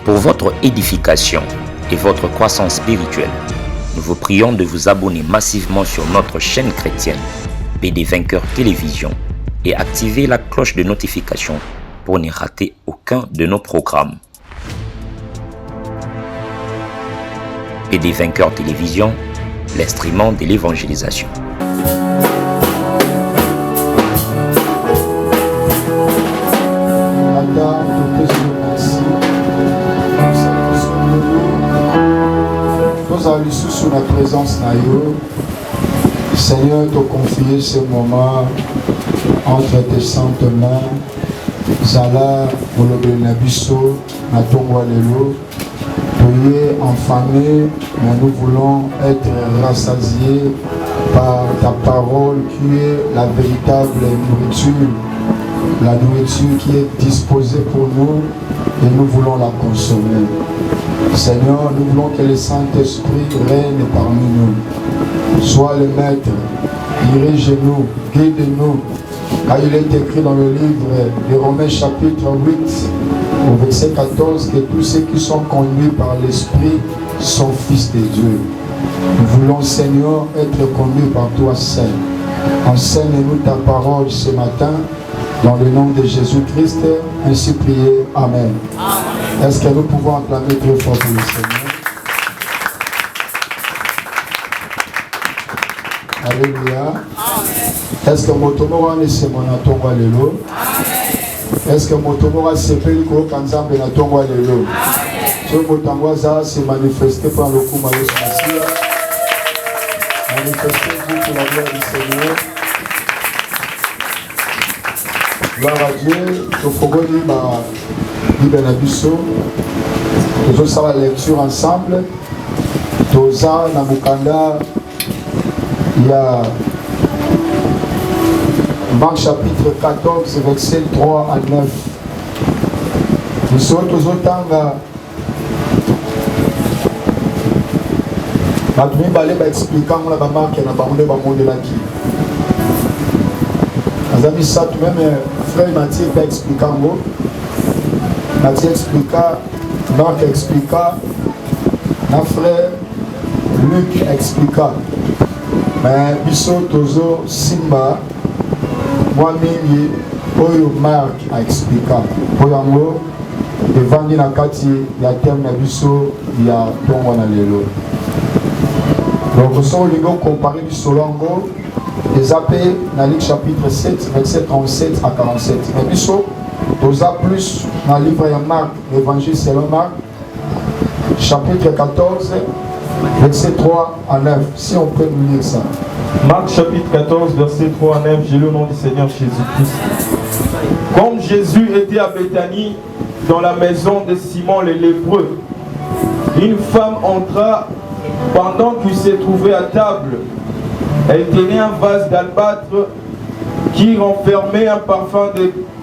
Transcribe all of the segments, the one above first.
Pour votre édification et votre croissance spirituelle, nous vous prions de vous abonner massivement sur notre chaîne chrétienne PD Vainqueur Télévision et activer la cloche de notification pour ne rater aucun de nos programmes. PD Vainqueur Télévision, l'instrument de l'évangélisation. Nous allons sous la présence de Seigneur, te confier ce moment entre tes saintes mains. Zala, Bolobe Nabiso, Natongwa Lelo, prier en famille, mais nous voulons être rassasiés par ta parole qui est la véritable nourriture, la nourriture qui est disposée pour nous et nous voulons la consommer. Seigneur, nous voulons que le Saint-Esprit règne parmi nous. Sois le maître, dirige-nous, guide-nous. Car il est écrit dans le livre de Romains chapitre 8, au verset 14, que tous ceux qui sont conduits par l'Esprit sont fils de Dieu. Nous voulons, Seigneur, être conduits par toi seul. Enseigne-nous ta parole ce matin, dans le nom de Jésus-Christ, ainsi prier. Amen. Amen. Est-ce que nous pouvons acclamer très fort pour le Seigneur? Alléluia. Est-ce que Motomora ne se monatonga lelo? Est-ce que Motomora se peli ko kanzambe na tonga lelo? Ce Motamwaza se manifesté par le coup Maïs Massia. Manifestez-vous pour la gloire du Seigneur. Gloire à Dieu. Je fogoni ma Bible Nabiso. Nous allons la lecture ensemble. Toza Namukanda. Il y a Marc chapitre 14, verset 3 à 9. Nous sommes tous autant Matumi Balé va expliquer la marque et la bande de la qui. Azami ça tout même frère Mathieu va expliquer en mot. Mathieu expliqua, Marc expliqua, mon frère Luc expliqua. Mais Bisso Tozo Simba, moi-même, Oyo Marc a expliqué. Pour yango, devant la kati, il y a terme de Bisso, il y a Tongo na lelo. Donc, nous sommes comparé du Solango, des AP, dans le chapitre 7, verset 37 à 47. Mais Bisso, Toza plus, dans le livre de Marc, l'évangile selon Marc, chapitre 14, verset 3 à 9. Si on peut nous lire ça. Marc chapitre 14, verset 3 à 9, j'ai le nom du Seigneur Jésus-Christ. Comme Jésus était à Béthanie, dans la maison de Simon le lépreux, une femme entra pendant qu'il s'est trouvé à table. Elle tenait un vase d'albâtre qui renfermait un parfum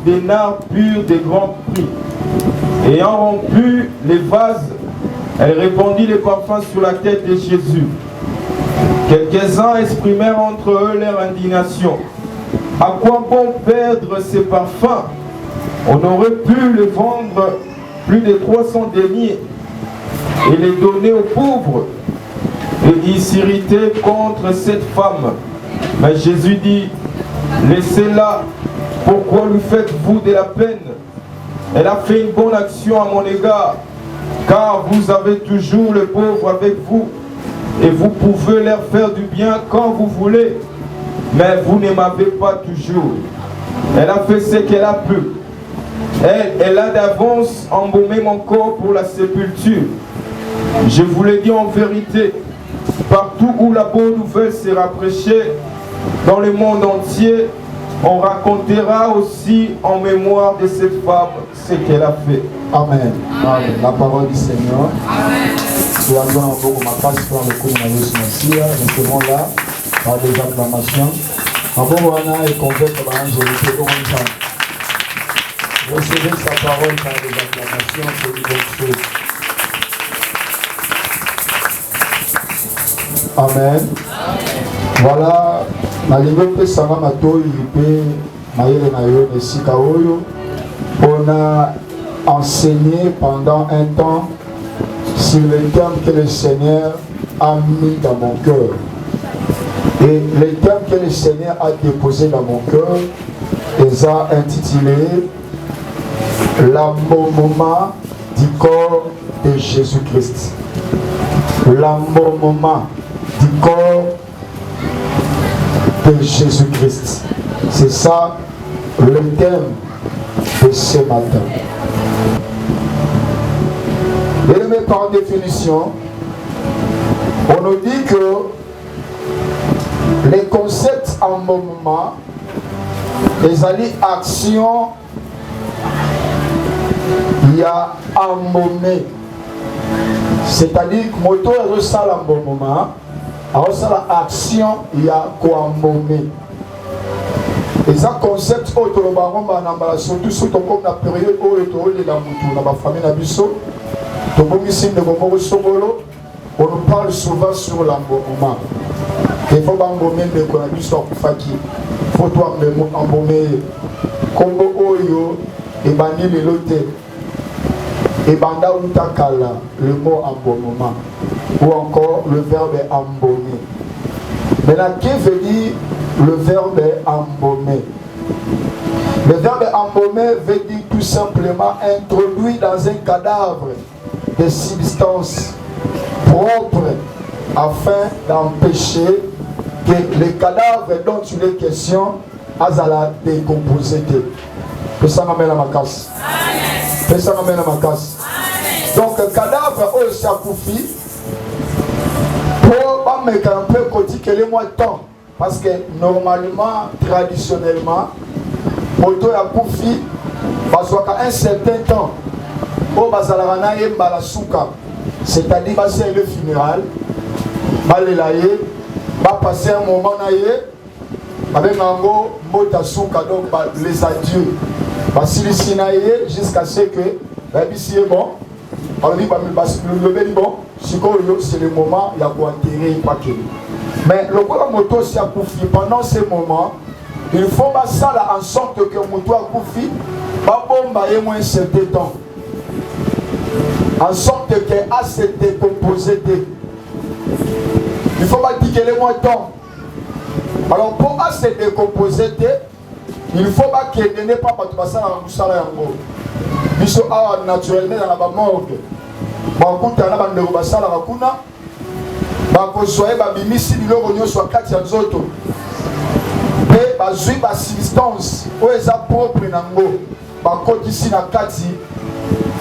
de nard pur de grand prix. Ayant rompu les vases, elle répandit les parfums sur la tête de Jésus. Quelques-uns exprimèrent entre eux leur indignation. À quoi bon perdre ces parfums? On aurait pu les vendre plus de 300 deniers et les donner aux pauvres. Et ils s'irritaient contre cette femme. Mais Jésus dit, laissez-la, pourquoi lui faites-vous de la peine? Elle a fait une bonne action à mon égard, car vous avez toujours les pauvres avec vous, et vous pouvez leur faire du bien quand vous voulez, mais vous ne m'avez pas toujours. Elle a fait ce qu'elle a pu. Elle a d'avance embaumé mon corps pour la sépulture. Je vous l'ai dit en vérité, partout où la bonne nouvelle sera prêchée, dans le monde entier, on racontera aussi en mémoire de cette femme ce qu'elle a fait. Amen. Amen. La parole du Seigneur. Nous allons encore ma passe par le coup de Maïs Massia. Nous serons là par des acclamations. Avant, on a et convaincre par l'angélité pour un temps. Recevez sa parole par des acclamations, c'est une bonne chose. Amen. Voilà, nalingo pe sanga matoi pe mayele na yo esika oyo pona enseigner pendant un temps sur les termes que le Seigneur a mis dans mon cœur. Et les termes que le Seigneur a déposés dans mon cœur, ils ont intitulé l'amormement du corps de Jésus-Christ. L'amormement du corps de Jésus-Christ. C'est ça le thème de ce matin. Et par définition, on nous dit que les concepts en moment, les alliés actions, il y a un moment. C'est-à-dire que moto est ça un bon moment, alors ça l'action, il y a quoi un moment. Et ça concept surtout surtout comme la période où il y a la famille Nabiso, on nous parle souvent sur l'embaument. Il faut embaumer de qu'on a vu sur Faki. Il faut toi embaumer comme Oyo et Bani le loté. Et Banda Utakala, le mot embaumement. Ou encore le verbe embaumer. Maintenant, qui veut dire le verbe embaumer? Le verbe embaumer veut dire tout simplement introduit dans un cadavre de substance propre afin d'empêcher que les cadavres dont il est question à la décomposer. Que ça m'amène à ma casse. Que ça m'amène à ma casse. Donc le cadavre aussi a couffé pour pas me camper côté que les mois de temps. Parce que normalement, traditionnellement, moto a couffé parce qu'à un certain temps, au Bazalarana et Balasuka, c'est-à-dire que c'est le funéral, Balelaye, va passer un moment avec Nango, Motasuka, donc les adieux. Basilisinaye jusqu'à ce que Babi est bon. Alors le béni bon, c'est le moment, il y a pour enterrer paquet. Mais le quoi moto s'y a couffé pendant ce moment, il faut pas ça en sorte que moto a couffé, pas bon bah moins un certain temps. En sorte qu'elle a se décomposé. Il faut pas dire qu'elle est moins temps. Alors pour se décomposer, il faut pas qu'elle n'ait pas passer dans le salon. Ils sont naturellement dans la morgue. Beaucoup de gens qui ont la vacuna, ils sont bimisi biloko soit 4 nzoto. Et bazui ba substance ou eza propre nango. Ba kotisi na kati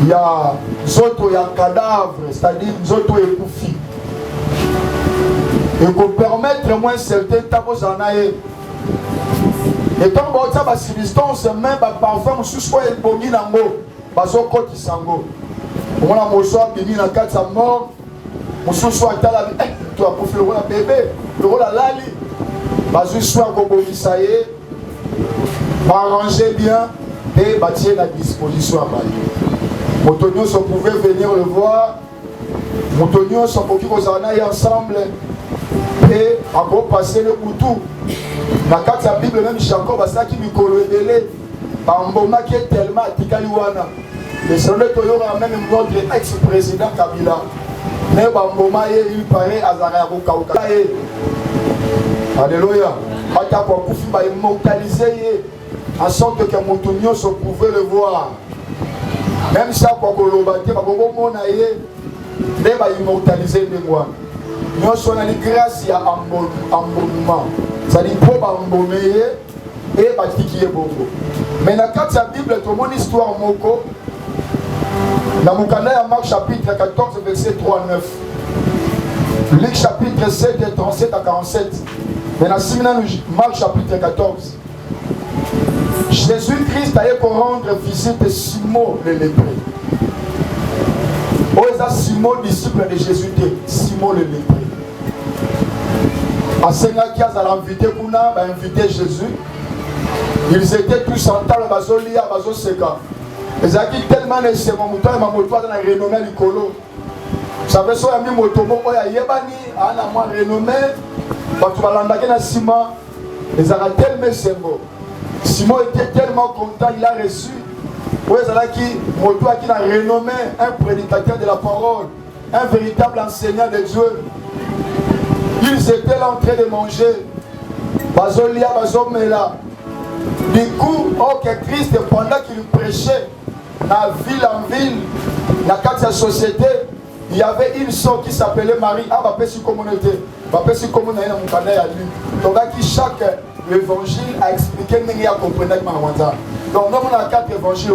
ya nzoto ya cadavre, c'est-à-dire nzoto ekufi. Et pour permettre moins certain temps aux anaïs. Et quand on a la substance, même le parfum, sous soit le bongi nango, baso koti sango. On a mon soir bini na quatre sa mort, mon soit la tu as pour faire le bébé, le rôle à l'ali. Baso soit comme bongi ça y est, arranger bien et bâtir la disposition à Bali. Motonio se pouvait venir le voir, Motonio sont pour qu'ils en ensemble. Et après passer le couteau. Dans la Bible, même Jacob a ça qui lui collait. Bamboma qui est tellement Tikaliwana. Le Seigneur Toyora même notre ex-président Kabila. Mais Bamboma il paraît à Zarayarouka. Alléluia. Bata pour Koufi va immortaliser en sorte que Montonio se pouvait le voir. Même ça pour Kolobati, Babomona il va immortaliser les mois. Nous sommes en grâce à embaument. C'est-à-dire pour embaumer et bâtir bongo. Mais dans la Bible, tout le monde histoire moko. Dans mon canal, Marc chapitre 14, verset 3 à 9. Luc chapitre 7, 37 à 47. Mais dans Marc chapitre 14. Jésus-Christ allait pour rendre visite à Simon le lépreux. Simon, disciple de Jésus, Simon le lépreux. À Sénat qui a invité Kuna, a invité Jésus. Ils étaient tous en train de basolia, basoseka. Ils ont dit tellement de ces moments, ils m'ont dans la renommée du colo. Vous savez, si on a mis motomo, il y a Yébani, on a moins renommé. Quand tu vas l'embarquer dans Simon, ils ont tellement de Simon était tellement content, il a reçu. Oui, Zalaki, Motoa qui a renommé un prédicateur de la parole, un véritable enseignant de Dieu. Ils étaient là en train de manger. Bazolia, Bazomela. Du coup, oh, que Christ, pendant qu'il prêchait, dans ville en ville, dans la société, il y avait une sœur qui s'appelait Marie. Ah, ma petite communauté. Ma petite communauté, mon canal à lui. Donc, chaque évangile a expliqué ce qu'il a compris. Donc, nous avons 4 évangiles,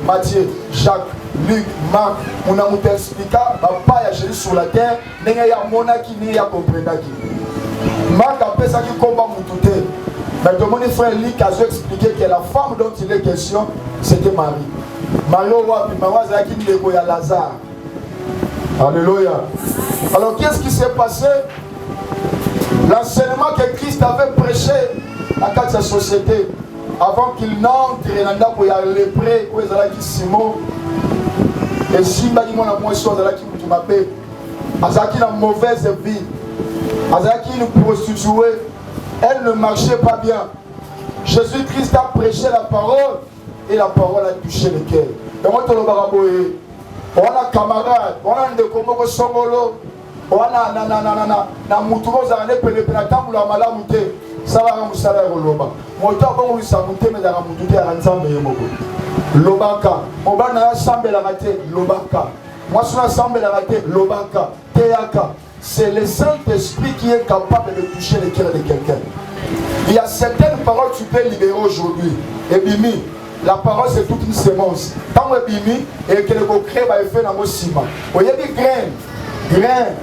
Matthieu, Jacques, Luc, Marc. On a expliqué, papa a Jésus sur la terre, il y a monaki, il y a compris. Marc a fait ça qui combat Moutouté. Mais tout le monde frère Luc a expliqué que la femme dont il est question, c'était Marie. Marie au roi, puis Marie qui dit qu'il y a Lazare. Alléluia. Alors qu'est-ce qui s'est passé? L'enseignement que Christ avait prêché dans sa société, avant qu'il n'entre dans la lépré, où il y a Simon, et Simba qui m'a moisson, qui m'a fait, Azaki dans mauvaise vie, Azaki une prostituée, elle ne marchait pas bien. Jésus-Christ a prêché la parole et la parole a touché le cœur. Et moi, je suis on a camarade, on a des comos songolo, on a mutumo zane pelepena tambula malamute, ça va ramusala loba. Moi, je vais vous samuter, mais dans la mutute à l'ensemble de Yemoko. Lobaka, on va na sambe la raté, Lobaka. Moi, je suis sambe la raté, Lobaka, Teaka. C'est le Saint-Esprit qui est capable de toucher le cœur de quelqu'un. Il y a certaines paroles que tu peux libérer aujourd'hui. Et Bimi, la parole c'est toute une sémence. Quand on Bimi, et que le crée va faire dans mon ciment. Vous voyez des graines. Graines.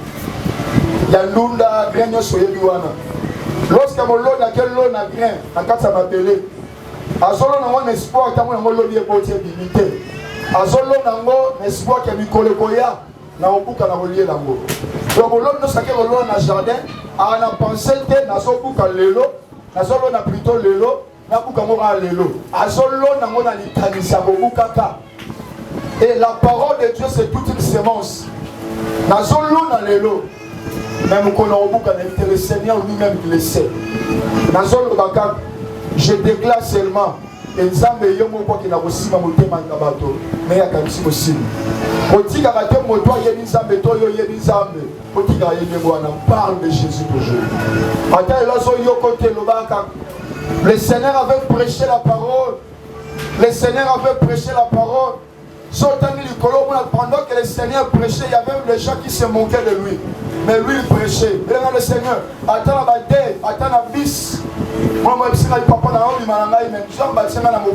Il y a l'unda, graines, il y a lorsque mon lot n'a qu'un lot n'a grain, en cas ça m'appelle. À Zolo n'a pas espoir, tant qu'on a l'eau lié pour être limité. À Zolo n'a pas espoir qu'il y a Mikole Koya, n'a pas bouca n'a relié l'ango. Donc l'eau nous s'acquiert l'eau dans le jardin, à la pensée n'a pas bouca l'élo, n'a Zolo n'a plutôt l'élo, n'a bouca mora l'élo. À Zolo n'a pas l'itali, ça va bouca. Et la parole de Dieu c'est toute une sémence. N'a Zolo n'a l'élo. Même quand on a le Seigneur lui-même qui le sait. Dans le Bakak, je déclare seulement que Nzambe yomo kwa kina kusima mutema ngabato mais ya kanisi musimi. Otika kate moto yebi Nzambe to yo yebi Nzambe. Otika yebi Bwana parle de Jésus toujours. Ata elazo yokote lo Bakak. Le Seigneur avait prêché la parole. Le Seigneur avait prêché la parole. Pendant que le Seigneur prêchait, il y avait des gens qui se moquaient de lui. Mais lui, il prêchait. Et là, le Seigneur, attends la bataille, attends la bis. Moi, je suis papa dans le monde, mais je suis dans mon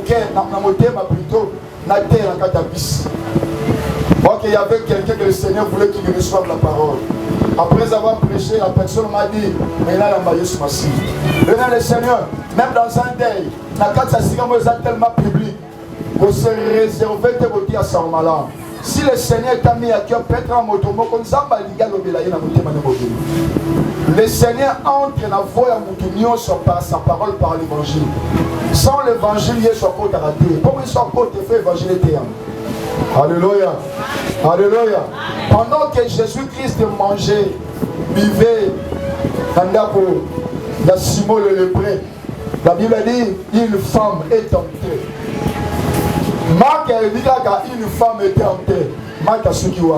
cœur, plutôt, dans la terre, dans la bis. Donc, il y avait quelqu'un que le Seigneur voulait qu'il reçoive la parole. Après avoir prêché, la personne m'a dit, mais là, il a ma cible. Le Seigneur, même dans un deuil, la carte, ça est tellement public. Vous serez réservé de votre dire sans malin. Si le Seigneur t'a mis à cœur, peut-être en moto, le Seigneur entre dans la voie à Moutounion par sa parole, par l'évangile. Sans l'évangile, il y a son côté raté. Comme il son côté fait évangile et alléluia. Alléluia. Pendant que Jésus-Christ mangeait, buvait, dans Simon le lépré, la Bible dit une femme est entrée. Marc a dit qu'une femme était entrée. Marc a su qui est.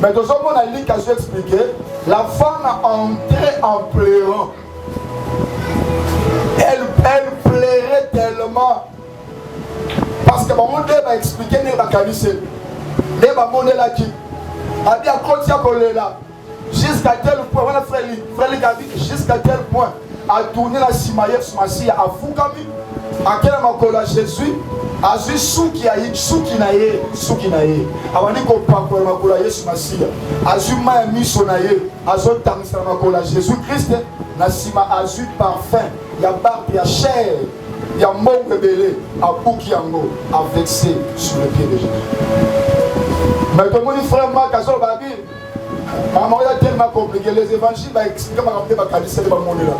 Mais dans ce moment, on a dit qu'elle a expliqué, la femme a entré en pleurant. Elle pleurait tellement. Parce que mon Dieu va expliquer, il va calmer. Il va monter la qui. Il dit à côté de là. Jusqu'à tel point, on a frère dit jusqu'à tel point, à tourner la cimaillère sur ma scie, à Foukami, à quel moment Jésus. Azu suki ayi suki na ye abandi ko pakola makola Yesu Masiya azu ma miso na ye azo tangisa makola Jésus Christ na sima azu parfum ya barbe ya chair ya mongo belé abuki yango a vexé sur le pied de Jésus. Mais comme mon frère Marc azo babi maman est tellement compliqué les évangiles va expliquer ma rappeler ma qualité de mon là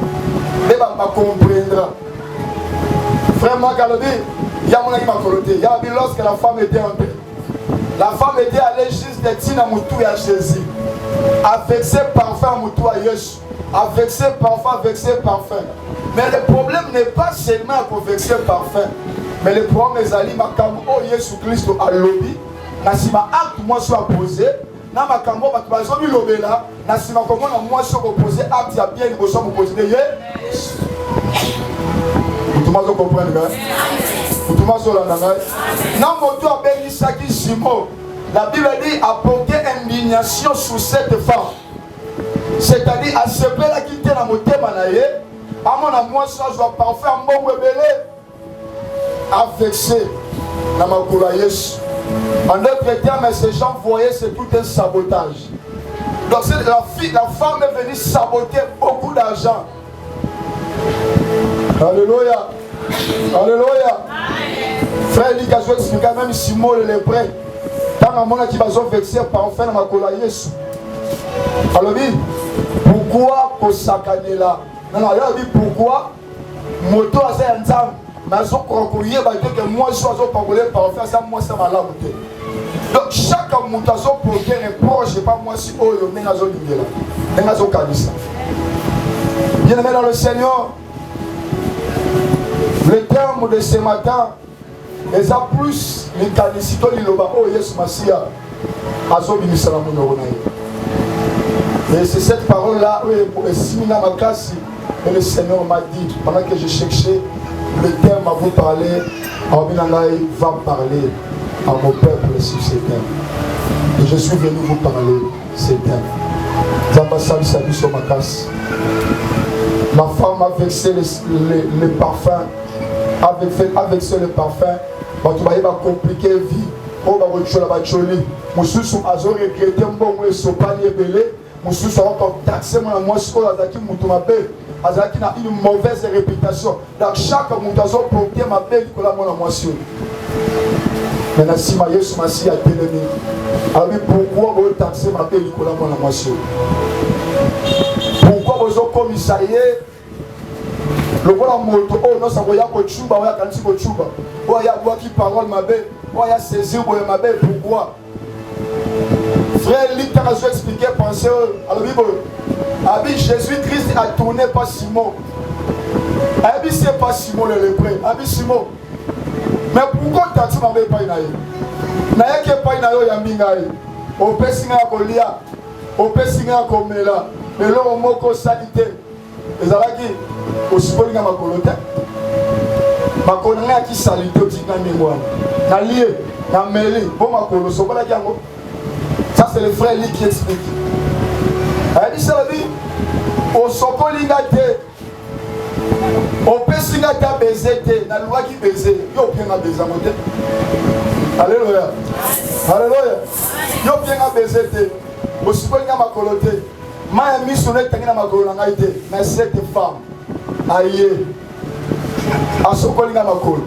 les va comprendre frère Marc a dit il y a mon ami il y a lorsque la femme était entrée. La femme était allée juste de Tina Moutou à Jésus. A vexé parfum Moutou à Yesu. A vexé parfum. Mais le problème n'est pas seulement pour vexer parfum. Mais le problème est ali makambo oh Yesu Christ à lobby na sima acte moi soit posé na makambo ba bazo bi lobela na sima comment na moi soit opposé acte ya bien liboso mo poser ye tout le monde comprend nga tout le monde là nga na moto abelisa ki Simon la Bible dit apporter indignation sur cette femme c'est-à-dire à se plaindre qui était dans motema na ye à mon moi soit joie parfait en bon rebelle affecté dans ma coulaïs. En d'autres termes, ces gens voyaient c'est tout un sabotage. Donc la femme est venue saboter beaucoup d'argent. Alléluia. Alléluia. Frère Luc a expliqué même Simon le lépreux. Quand maman qui va se vexer par enfin dans ma coulaïs. Alors dit pourquoi pour saccaner là? Non, il dit pourquoi moto a fait un temps. Mais je crois que moi je suis parlé par faire ça, moi ça m'a la beauté. Donc chaque mutation pour qu'elle reproche, pas moi si oh yo mengazo lingela. Mengazo kalisa. Bien-aimé dans le Seigneur, le terme de ce matin, les a plus les calicito liloba oh Yesu Masia. Azo bimisala mono na. Et c'est cette parole là où Simina Makasi et le Seigneur m'a dit pendant que je cherchais le terme à vous parler, Abinangaï va parler à mon peuple sur ces termes. Et je suis venu vous parler ces termes. Zambassal Sabi Somakas. La femme a vexé les parfums, a vexé le parfum. Tu vas compliquer la vie. Oh, bah, tu vas bacholi. Moussous a regretté un bon et sopani belé. Moussous a taxé moi ce qu'on a dit Moutoumabé. Azaki na une mauvaise réputation. Donc chaque mutation porté ma belle que la mon moisson. Maintenant si ma Yesu Masi a télémi. Alors pourquoi vous taxez ma belle que la mon moisson? Pourquoi vous avez commissarié le voilà moto oh non ça voya ko chuba voya kanti ko chuba. Voya bois qui parole ma belle. Voya saisir ma belle pourquoi? Frère Luc a expliqué pensez à la Bible. Abi Jésus-Christ a tourné par Simon. Abi c'est pas Simon le lépreux. Abi Simon. Mais pourquoi tu m'as pas inaï? Naïe qui pas inaï yambingaï. Au pessinga kolia, au pessinga komela. Mais là on moko salité. Ezalaki aussi bon nga makolote. Makonanga qui salité aussi na mémoire. Na lié, na mêlé, bon makolo sokola yango. Ça c'est le frère Luc qui explique. Elle dit ça dit au sokolinga te au pesinga ta baiser te na loi qui baiser yo bien baiser moté. Alléluia. Alléluia. Yo bien baiser te au sokolinga makolote ma mi sonné tangina makolo na ngaite mais cette femme aïe a sokolinga makolo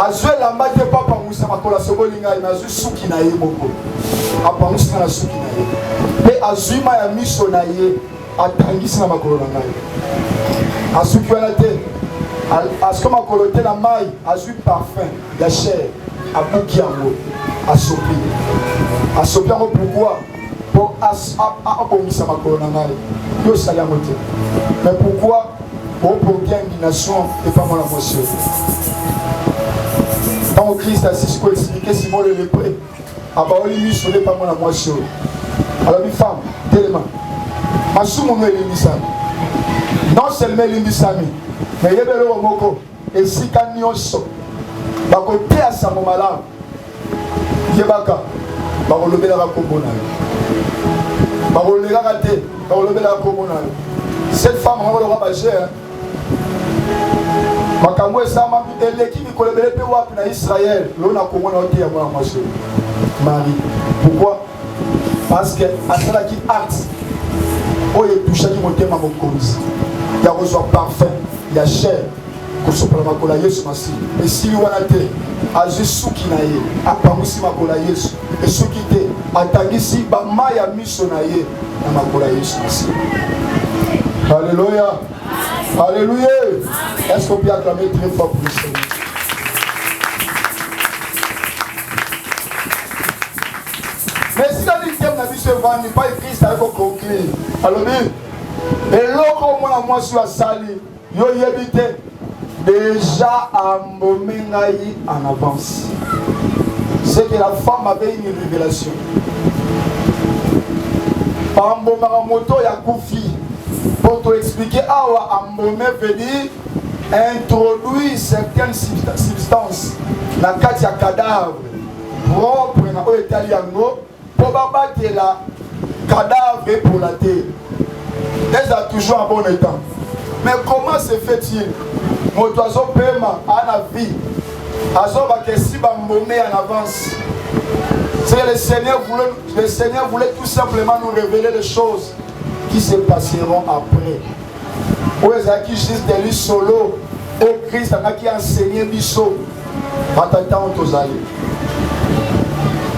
azwe lamba te papa musa makolo sokolinga na azwe suki na ye moko apa musa na suki na ye pe azuma ya miso na ye atangisi na makolo na ngai asuki wana te asko makolo te na mai azwi parfum ya chair abuki yango asopi yango pourquoi po abongisa makolo na ngai yo osali yango te mais pourquoi opoki indignation epa mwana mwasi ntango Christ asisi koexplike Simon le lépreux abaoli miso epa mwana mwasi oyo alors une femme, tellement. Masumu elimbisami. Non seulement elimbisami, mais yebelo moko esika nyonso. Bakote ya samo malamu. Yebaka bakolobela kombo na yo. Bakolobela te, bakolobela kombo na yo. Cette femme on va le rabager. Makambo esama eleki bikolobele pe wapi na Israël, lona komona ote ya mwana mwasi. Marie. Pourquoi? Parce que à cela qui acte, oh il touche à qui monter ma mokolis. Il y a reçoit parfum, il y a chair, que ce soit ma cola Yesu Masi. Et si vous avez à Jésus qui n'a eu, à Pamusi ma cola Yesu, et ceux qui étaient à Tangisi, bah Maya missionnaire, à ma cola Yesu Masi. Alléluia, alléluia. Est-ce qu'on peut acclamer très fort pour le Seigneur? Mais si la vie n'a vu se vendre, pas écrit ça avec conclure. Alors, et l'autre, moi, suis à Sali, yo yébité, déjà embaumé en avance. C'est que la femme avait une révélation. Embaumé en moto, il y a Koufi. Pour te expliquer, embaumé veut dire introduire certaines substances dans le cadre de cadavre propre dans l'Italien pour battre la cadavre pour la terre. Elle a toujours un bon état. Mais comment se fait-il? Mon oiseau paiement à la vie. Si en avance. C'est que le Seigneur voulait tout simplement nous révéler les choses qui se passeront après. Où est-ce qu'il juste des livres solo au Christ qui a enseigné Bissot. Attends, tous allés.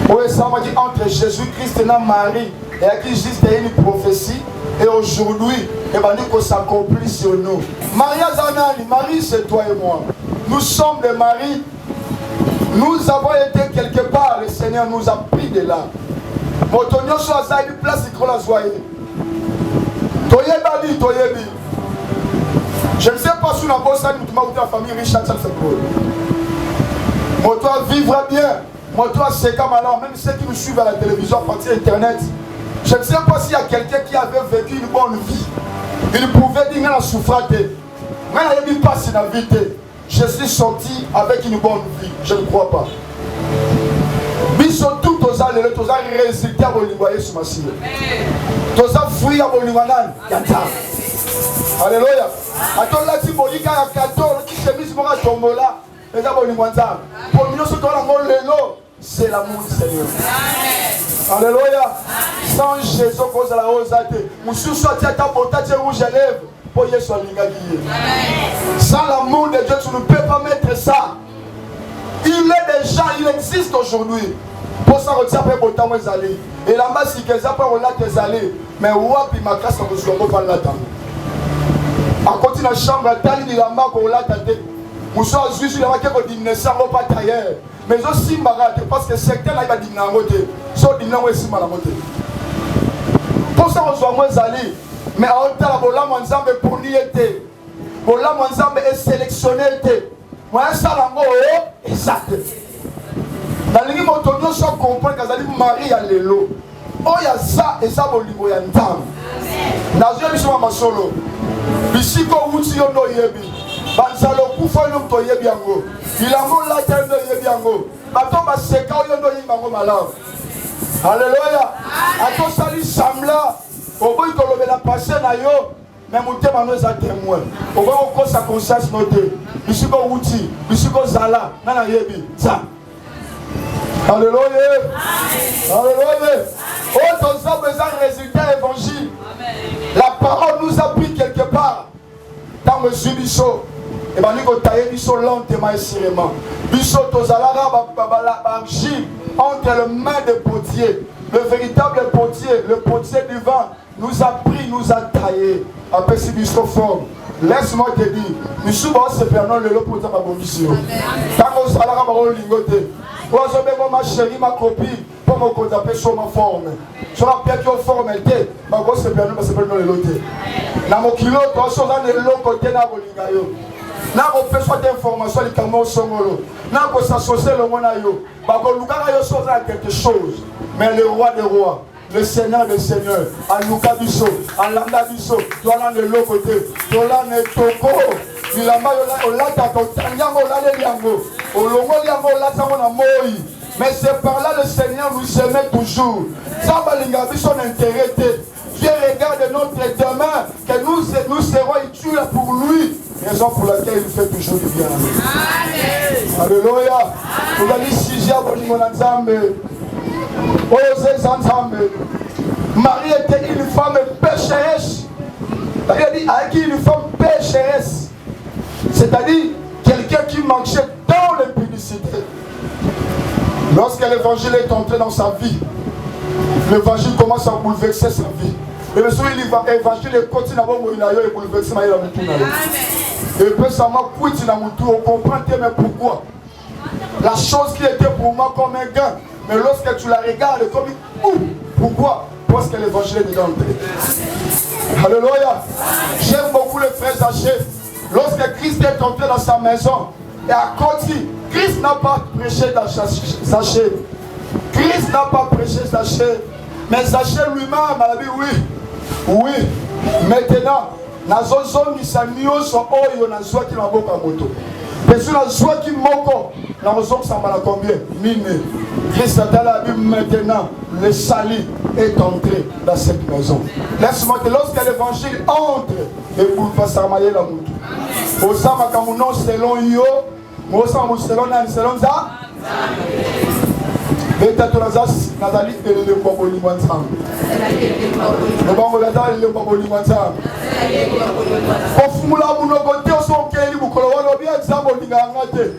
Où est-ce qu'on dit entre Jésus-Christ et Marie, et qui juste une prophétie, et aujourd'hui, il va dire que ça s'accomplit sur nous. Maria Zanani, Marie, c'est toi et moi. Nous sommes des maris. Nous avons été quelque part, le Seigneur nous a pris de là. Motonio Soaza, une place qui la soirée. Toyebali, Toyebi. Je ne sais pas si on a bossé avec la famille Richard Salfebro. Moi, toi, vivra bien. Moi, toi, c'est comme alors, même ceux qui nous suivent à la télévision, à partir d'Internet. Je ne sais pas s'il y a quelqu'un qui avait vécu une bonne vie. Il pouvait dire la souffrance. Mais il n'y a pas si la vie. Je suis sorti avec une bonne vie. Je ne crois pas. Ils sont tous aux allées, tous les résultats au Libanais sur ma cible. Tous les fruits au Libanais. Alléluia. Attends là, si vous dites qu'il y a 14 qui se misent pour un tombola, les gens vont nous montrer. Pour nous, ce qu'on a, c'est l'amour du Seigneur. Alléluia. Sans Jésus, cause à la rose à terre. Nous sommes sortis à ta portage rouge à lèvres. Sans l'amour de Dieu, tu ne peux pas mettre ça. Il est déjà, il existe aujourd'hui. Pour ça, on tient après pour temps aller. Et là-bas, si quelqu'un peut on l'a tes allées. Mais ouapi ma casse, on ne se pas là-dedans. À côté de la chambre, tali de la marque, on l'a tâté. Nous sommes juste là, on dit ne s'en va pas tailleur. Mais aussi, parce que certains là, ils vont dire non, soit dire non, aussi mal à monter. Pour ça, on soit moins allé. Mais à haute la bola manzambe pour n'y être. Bola manzambe est sélectionné. Moi, ça l'a mot exact. Dans les motos, soit comprendre que ça dit Marie à l'élo. Oh, il y a ça et ça, bon, il y a une dame. Dans une mission à solo. Ici, quand vous dites, on yebi. Banzalo, Koufa, on to yebi ango. Il a mon latin de yebi ango. Baton, bah, c'est quand on doit yebi ango malade. Alléluia. A ton salut, Samla. Au bout de la passé, mais mon thème nous a témoin. Au bout de sa conscience notée. Ici, qu'on outil. Ici, qu'on zala. Nana yebi. Ça. Alléluia. Alléluia. Oh, ton ça besoin de résultat évangile. La parole nous a pris quelque part. Dans le Bisso. Et bien, nous avons taillé Bisso lentement et sérieusement. Bisso, Tozalara, Bargile, entre les mains des potiers. Le véritable potier, le potier du vent, nous a pris, nous a taillé. Après, si Bisso forme. Laisse-moi te dire, nous sommes se perdant le lot pour ta bonne. Tant qu'on s'en a parole lingoté. Ma chérie, ma copine, pour me contempler sur ma forme. Sur la pièce qui forme, elle était, ma grosse se perdant, c'est pas le loté. Dans mon kilo, toi, sur l'autre côté, dans le lingayo. N'a pas fait soit d'informations, les camions sont mollo. N'a pas s'associer le monayo. Bah, quand nous avons quelque chose. Mais le roi des rois, le Seigneur des seigneurs, à Luka Bisso, à Landa Bisso, toi là de l'autre côté, toi là ne toko, il a mal au lata, au tanyango, là les yango, au longo yango, là ça on a moi. Mais c'est par là le Seigneur nous aimait toujours. Ça va l'ingabition intérêt. Dieu regarde notre demain, que nous serons utiles pour lui. Raison pour laquelle il fait toujours du bien. Amen. Alléluia. Vous allez si j'ai abonné mon ensemble. Marie était une femme pécheresse. Marie a dit avec une femme pécheresse. C'est-à-dire quelqu'un qui marchait dans l'impudicité. Lorsque l'évangile est entré dans sa vie, l'évangile commence à bouleverser sa vie. Et bien sûr, l'évangile continue à bouleverser ma vie. Et puis ça m'a coûté dans mon tour. On comprend mais pourquoi. La chose qui était pour moi comme un gain. Mais lorsque tu la regardes comme pourquoi? Parce que l'évangile est déjà entré. Alléluia. J'aime beaucoup les frères Hachés. Lorsque Christ est entré dans sa maison, et à côté, Christ n'a pas prêché dans Zachée. Christ n'a pas prêché Zachée. Mais Zachée lui-même a dit oui. Maintenant, nazozongisa nyonso oyo nazwaki na boka moto. Pesu nazwaki moko, nazozongisa na combien? Mine. Christ a dit maintenant, le salut est entré dans cette maison. Laisse-moi que lorsque l'évangile entre, et vous fassiez la moto. Osama kamuno selon yo, Osama selon ça. Beta turazas nazali le mbaboli mwanzam. Le bango nazali le mbaboli mwanzam. Ofumula munogote osokeli bukolo walo bia example ngangate.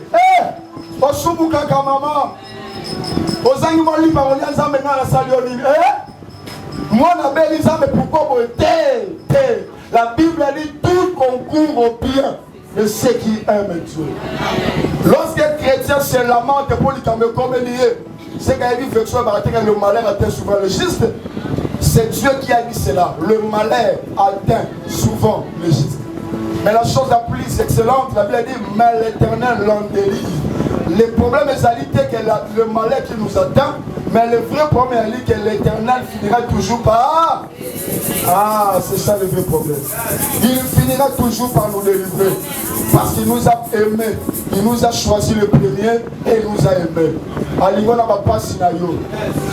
Osumuka ka mama. Ozangi mali ba oli nzambe na sali oni. Mwana beli nzambe pourquoi te. La Bible dit tout concourt au bien de ceux qui aiment Dieu. Lorsqu'un chrétien se lamente pour lui comme lié, c'est qu'il dit que le malheur atteint souvent le juste. C'est Dieu qui a dit cela. Le malheur atteint souvent le juste. Mais la chose la plus excellente, la Bible dit, mais l'Éternel l'en délivre. Le problème est que le malheur qui nous atteint, mais le vrai problème est que l'Éternel finira toujours par... Ah, c'est ça le vrai problème. Il finira toujours par nous délivrer. Parce qu'il nous a aimés. Il nous a choisi le premier et il nous a aimés. Alingo na papa sinayo.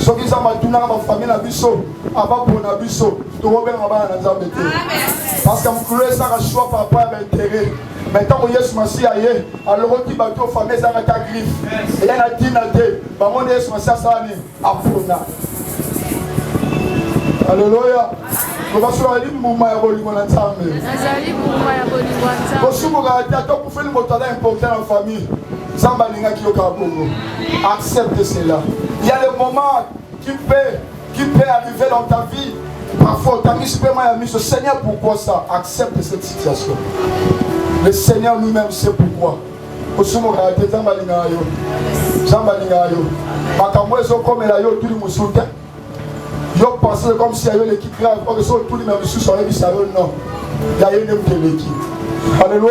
Soki za matuna na famille na biso, aba pona biso, to robe na ba na nzambe te. Parce que mukule ça ka choix papa ba intérêt. Maintenant Yesu Masi aye, alors ti bato famille za ka griffe. Et ya na dinate, ba mona Yesu Masi ça ni apona. Alléluia. Nous allons faire un mouvement de bolingo na nzambe. Nazali mouvement ya bolingo na nzambe. Kosubuka ta ko faire le motada important dans la famille. Zamba linga ki yoka bongo. Accepte cela. Il y a des moments qui peut arriver dans ta vie. Parfois ta mise paiement ya mise. Seigneur, pourquoi ça? Accepte cette situation. Le Seigneur lui-même sait pourquoi. Kosubuka ta zamba linga yo. Zamba linga yo. Makambo ezo komela yo tuli musulta. Yo pensez comme si il y avait l'équipe grave. Or, tous les mêmes sous sur les bissaros, non. Il y a une autre l'équipe. Alléluia.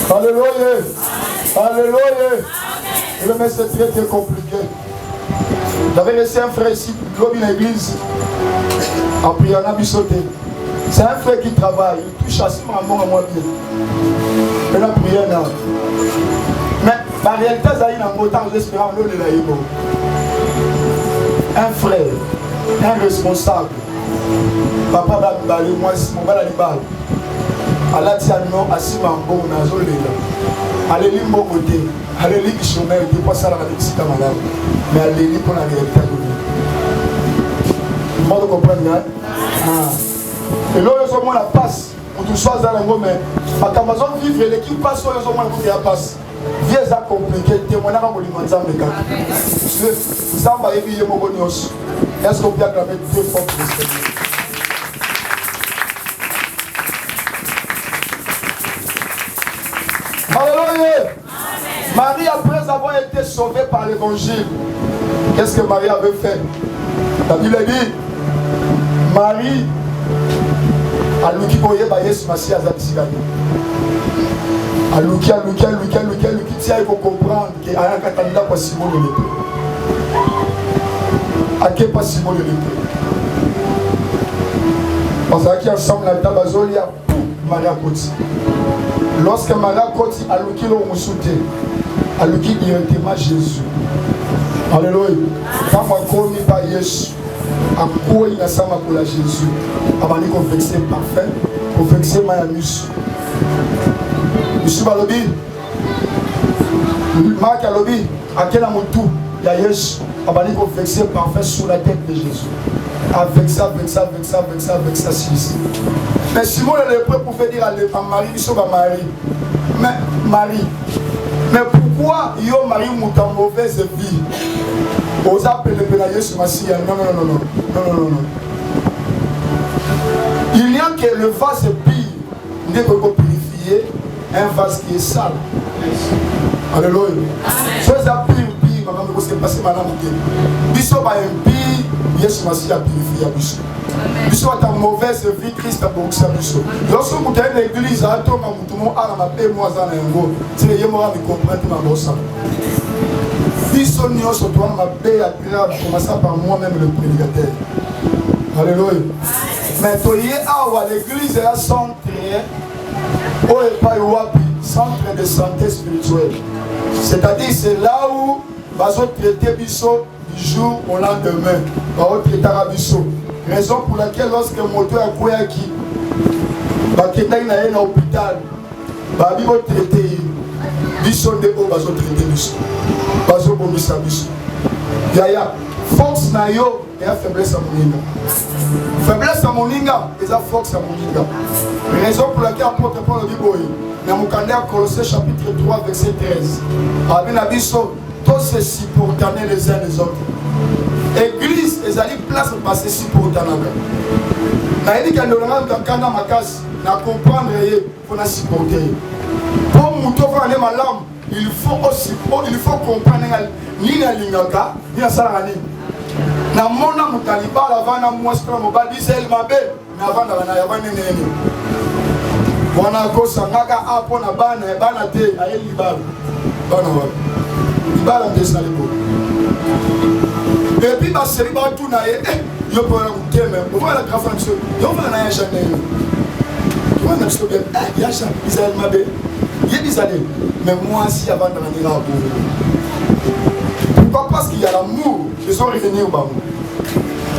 Alléluia. Alléluia. Le mais c'est très très compliqué. J'avais laissé un frère ici, l'homme de l'église. Après, il y en a bissoté. C'est un frère qui travaille. Il touche assez à moi bien. Et la prière là. Mais la réalité, c'est qu'il y a un montant d'espérance. Un frère. Un responsable. Papa va me baler, moi, mon bal à l'ibal. Allah dit à nous, assis en bon, on a zolé là. Allez, l'île mon côté. Allez, l'île qui chômait, il n'est pas ça la réussite à madame. Mais allez, l'île pour la réalité à nous. Tout le monde comprend, hein? Et là, ils ont la passe. Pour tout ça, dans le moment. À Amazon, vivre, l'équipe passe, ils ont la passe. Viens à compliquer, témoignage à mon ensemble de gars. Ça va éviter mon bonus. Est-ce qu'on peut acclamer deux fois pour le Seigneur? Alléluia! Marie, après avoir été sauvée par l'évangile, qu'est-ce que Marie avait fait? La Bible dit, Marie a louki koye ba Yesu Masi azabisigani. A louki, tiens, il faut comprendre qu'il y a un candidat pour Simon le lépreux. À quel pas Simon le lépreux? Parce qu'il y a ensemble la tabazoli à Maria Koti. Lorsque Maria Koti a louki le moussouté, a louki directement Jésus. Alléluia. Quand on connaît pas Jésus, à quoi il a ça pour la Jésus? Avant de confesser parfait, confesser Mayamus. Monsieur Balobi, Marc Alobi, à quel amour il y a Yesu, avant de confesser parfait sur la tête de Jésus. Avec ça, si. Mais Simon le lépreux pouvait dire à Marie, il sauve à Marie. Mais Marie, mais pourquoi yo Marie m'a mauvaise vie? Aux appels de Pénaïe sur ma scie. Non. Il n'y a que le vase pire, n'est pas purifié, un vase qui est sale. Alléluia. Chose à pire, parce que passé madame. Biso va impie, Yesu Masi a purifié à Biso. biso ta mauvaise vie Christ a bokisa biso lorsque vous êtes dans l'église à ton mutumo ala mabe moza na yango c'est le yemora mi comprendre ma bossa biso nyonso to na mabe ya grave commençant par moi-même le prédicateur. Alléluia. Mais to yé awa l'église est centre o e pa wapi centre de santé spirituelle. C'est-à-dire c'est là où bazo traiter biso du jour au lendemain. Bazo traiter biso. Raison pour laquelle lorsque moto a quoi qui bakenda na yé na hôpital babi bo traiter biso de o bazo traiter biso. Bazo bomisa biso. Yaya force na yo et la faiblesse à moninga. Faiblesse à moninga et la force à moninga. Raison pour laquelle apôtre Paul dit boy. Dans mon calendrier Colossiens chapitre 3 verset 13. Avec la biso tous se supporter les uns les autres. Église et ali place pour passer supporter nanga. Na dit que nous avons quand ma casse na comprendre pour na supporter. Pour muto fa ne malam il faut aussi il faut comprendre ni na lingaka ni na sala ni. Na mona mutaliba la vana mwastra mobali zel mabe na vanda na ya vana nene wana ko sangaka apo na bana te ayeli libala bana wa libala ndesa libo et puis ba seri ba tu na yo pour la kuteme on va la grafan so yo va na ya chanel on na so bien ya cha zel mabe yedi zale mais moi si avant de venir à pourquoi? Parce qu'il y a l'amour. Ils sont revenus au bambou.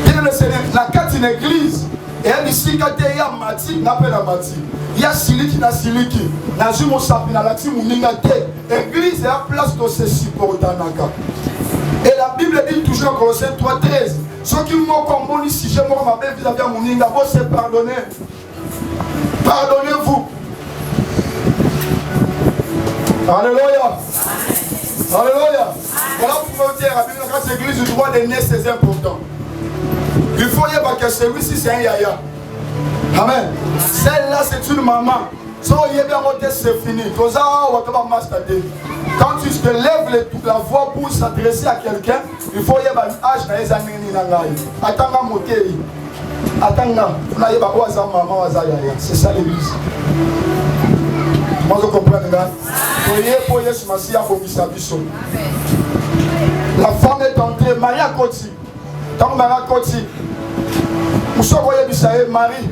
Bien le Seigneur, la carte d'une église, et elle dit si il y a mati, n'appelle la mati. Il y a siliki na siliki, na jumo sapi na lati muningate. Église est à place de ce supportanaka. Et la Bible dit toujours en Colossiens 3:13. Ceux qui m'ont combattu si je m'en m'appelle vis-à-vis de Moninga, vous se pardonnez. Pardonnez-vous. Alléluia. Alléluia. Voilà pourquoi dire à la église du droit des nez, c'est important. Il faut y avoir que celui-ci c'est un yaya. Amen. Celle-là c'est une maman. Si on y est bien monté, c'est fini. Quand tu te lèves la voix pour s'adresser à quelqu'un, il faut y avoir un âge dans les années. Attends, monter. Attends, c'est ça l'église. Moi je comprends. La femme est entrée, Maria Koti. Tant Maria Koti, vous savez, Marie,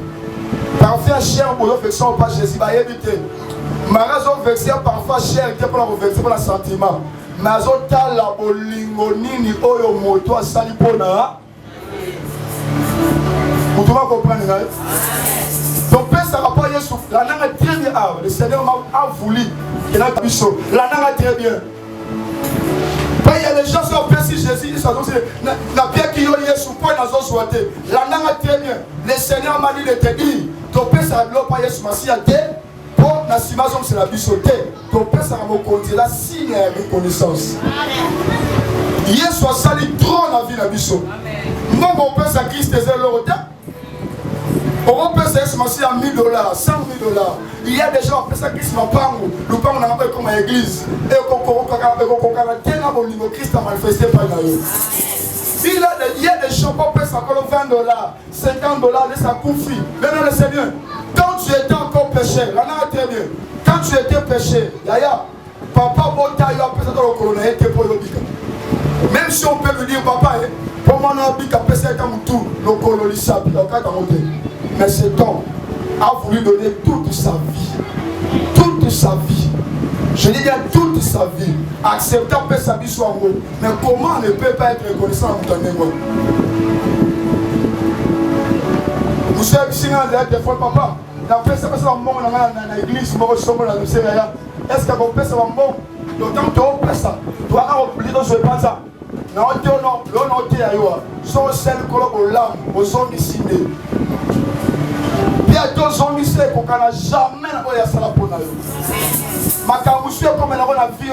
parfois cher pour l'affection, pas Jésus, va éviter. Maria a vexé parfois cher pour la vexer pour le sentiment. Mais azota la bolingonini oyo moto a salipona. Vous devez comprendre. Donc, ça va pas Yesu. La langue est très bien. Le Seigneur a voulu. Il a dit la langue est très bien. Il y a des gens qui ont pensé Jésus. Ils sont la pierre qui est Yesu. Pour la langue est très bien. Le Seigneur m'a dit de te dire. Donc, ça ne va pas Yesu. Pour la simation, c'est la bisoté. Donc, ça va me conduire la signe de reconnaissance. Yesu a sali trop la vie de la biso. Moi, mon père, c'est Christ des euros. On peut se commencer à $1000, $100,000. Il y a des gens qui pensent que Christ m'a pas nous pas on appelle comme église et Christ a manifesté par nous. Il y a des gens qui pensent encore $20, $50, laisse à confie. Maintenant le Seigneur, quand tu étais encore péché, là très bien. Quand tu étais péché, yaya, papa bota yo apesa to corona était pour yo bika. Même si on peut lui dire papa, pour moi on a bika pesa comme tout, le cololi sapi, au cas de mais cet homme a voulu donner toute sa vie. Toute sa vie. Je dis bien toute sa vie. Acceptant que sa vie soit en haut. Mais comment on ne peut pas être reconnaissant en ton égo? Vous savez, si on a des fois, papa, d'après ça, c'est un bon dans l'église, est-ce qu'on peut ça un bon? D'autant que tu as ça. Tu as oublié de se passer. Non, l'on est ailleurs. Son seul colloque au lame, aux zones ici. Il y a deux hommes ici qu'on n'a jamais envoyé à la pour nous. Ma carousse comme elle a la vie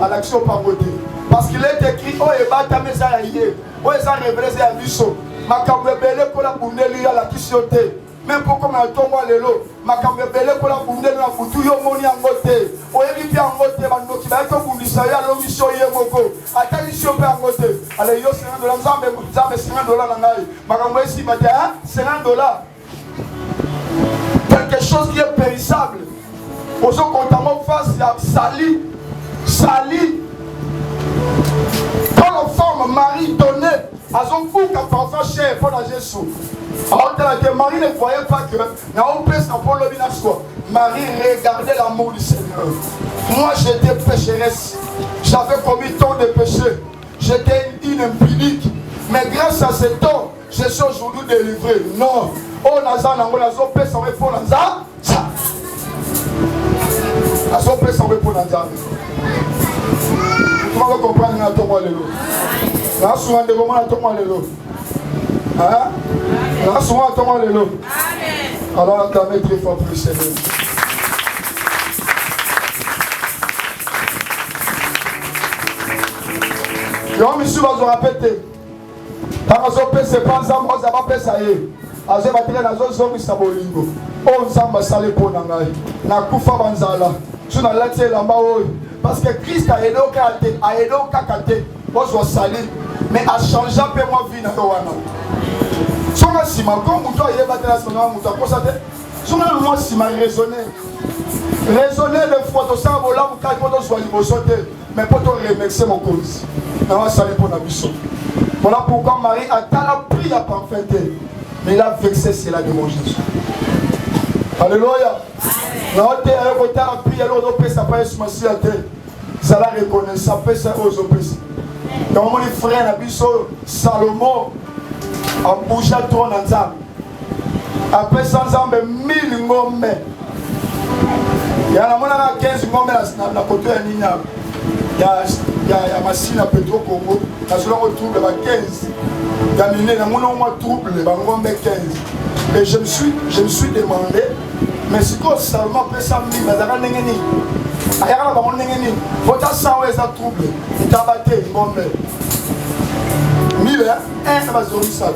à l'action par côté. Parce qu'il est écrit, oh, et bat ta maison à yé, oh, et ça révèle à Bisso. Ma carousse pour la boundelle à la tissoté. Même pour comme un tombeau à l'élo, ma carousse pour la boundelle à la foutu, yo moni en côté. Oh, et bien en côté, ma qui va être au bout du salaire, l'omission yé moko. Attends, mission en côté. allez, yo $50, $50 $50. Quelque chose qui est périssable. Aux gens comptamment face à sali. Quand la femme Marie donnait à son fou qu'à parfois cher pour la Jésus. Alors que Marie ne voyait pas que Marie regardait l'amour du Seigneur. Moi j'étais pécheresse. J'avais commis tant de péchés. J'étais une impunique. Mais grâce à cet homme, je suis aujourd'hui délivré. Non. Oh, Nazan, Nazo, Pesa, pour Nazan. Nazo, Pesa, pour Nazan. Comment vous comprenez la tombe à l'élo? Là, souvent, de moment, la tombe à l'élo. Hein? Là, souvent, la tombe à l'élo. Alors, acclamez très fort pour le Seigneur. Yo, monsieur, va vous répéter. Quand on pèse pas ensemble, on va pas ça y est. Aze batire na zo zongi sabolingo. O nzamba sale po na ngai. Na kufa banzala. Tu na lati elamba oyo. Parce que Christ a aidé au kate. Moi je sali. Mais a changé un peu moi vie na wana. Songa sima comme muto yé batela songa muto ko sa te. Songa moi sima raisonner. Raisonner le fois to sa bola muka ko to swali bo sote. Mais pour te remercier mon cause. Na wa sale po na biso. Voilà pourquoi Marie a tant pris à parfaiter. Mais il a vexé cela de mon Jésus. Alléluia. Note à côté à prier l'autre paix ça passe sur la terre. Ça la reconnaît ça paix ça aux autres. Donc mon frère Nabiso Salomon a bougé trop dans ça. Après 100 ans 1000 ngombe. Il y a la 15 ngombe na côté ya nina. Il y a machine à Petro Congo. La seule retrouve le 15. Il y a miné dans mon nom trouble le 15. Et je me suis demandé, mais si quoi seulement après ça me dit, mais ça n'est ni. Ayara ba on ni. Faut ça ouais ça trouble. Il t'a battu ngombe. 1000 hein, ça va zori ça.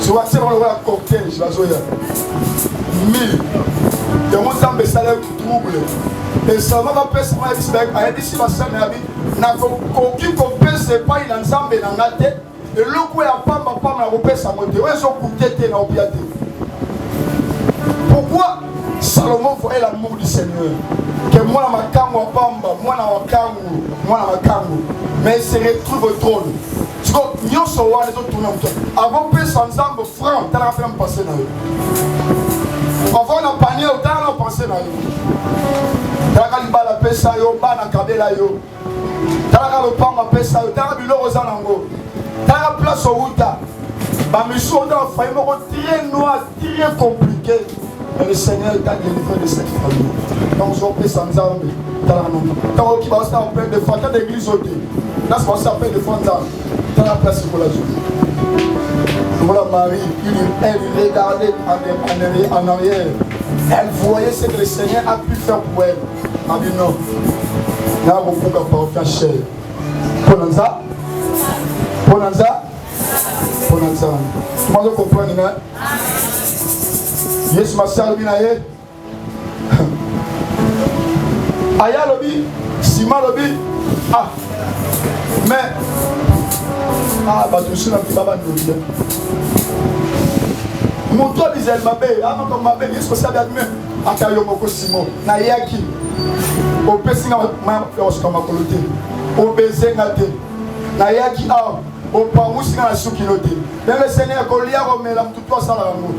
Je vois c'est dans le cocktail, je vais zoya. 1000. Il y a mon zambe salaire trouble. Et ça va pas passer à Isbek, à Edisi Bassam Nabi, n'a aucun compé, c'est pas une ensemble dans la tête. Et le coup est à Pamba, la repère sa montée. Où est-ce qu'on coûtait dans le piaté? Pourquoi Salomon voyait l'amour du Seigneur? Que moi, ma kango à Pamba, moi, ma kango. Mais il se retrouve au trône. Tu vois, nous sommes les autres tournés. Avant de passer ensemble, franc, tu as fait un passé dans eux. Avant de panier, tu as pensé dans eux. Takali bala pesa yo bana kabela yo. Taka le pamba pesa yo. Taka biloko zanango. Taka place au uta. Ba mission dans faille moko très noir, très compliqué. Mais le Seigneur t'a délivré de cette famille. Donc je pesa nzambe. Taka non. Taka ki ba sta appel de fanta d'église ôté. Là c'est pas appel de fanta. Taka place pour la journée. Voilà Marie, elle regardait en arrière. Elle voyait ce que le Seigneur a pu faire pour elle. Elle a dit non. Il y a beaucoup de parfum cher. Ponanza. Tout le monde comprend, hein? Yes, ma soeur, binaye. Aya lobi, Sima lobi. Ah. Mais. Ah, bah tout ça, la baba de Dieu. Mon toit disait Mabé, avant comme Mabé, il est responsable d'admettre. Akayo Moko Simon, Nayaki. Au Pessinga, ma coloté. Au Bezengate. Nayaki, au Parousinga, la Soukinote. Mais le Seigneur, Golia, Romela, tout toi, ça l'amour.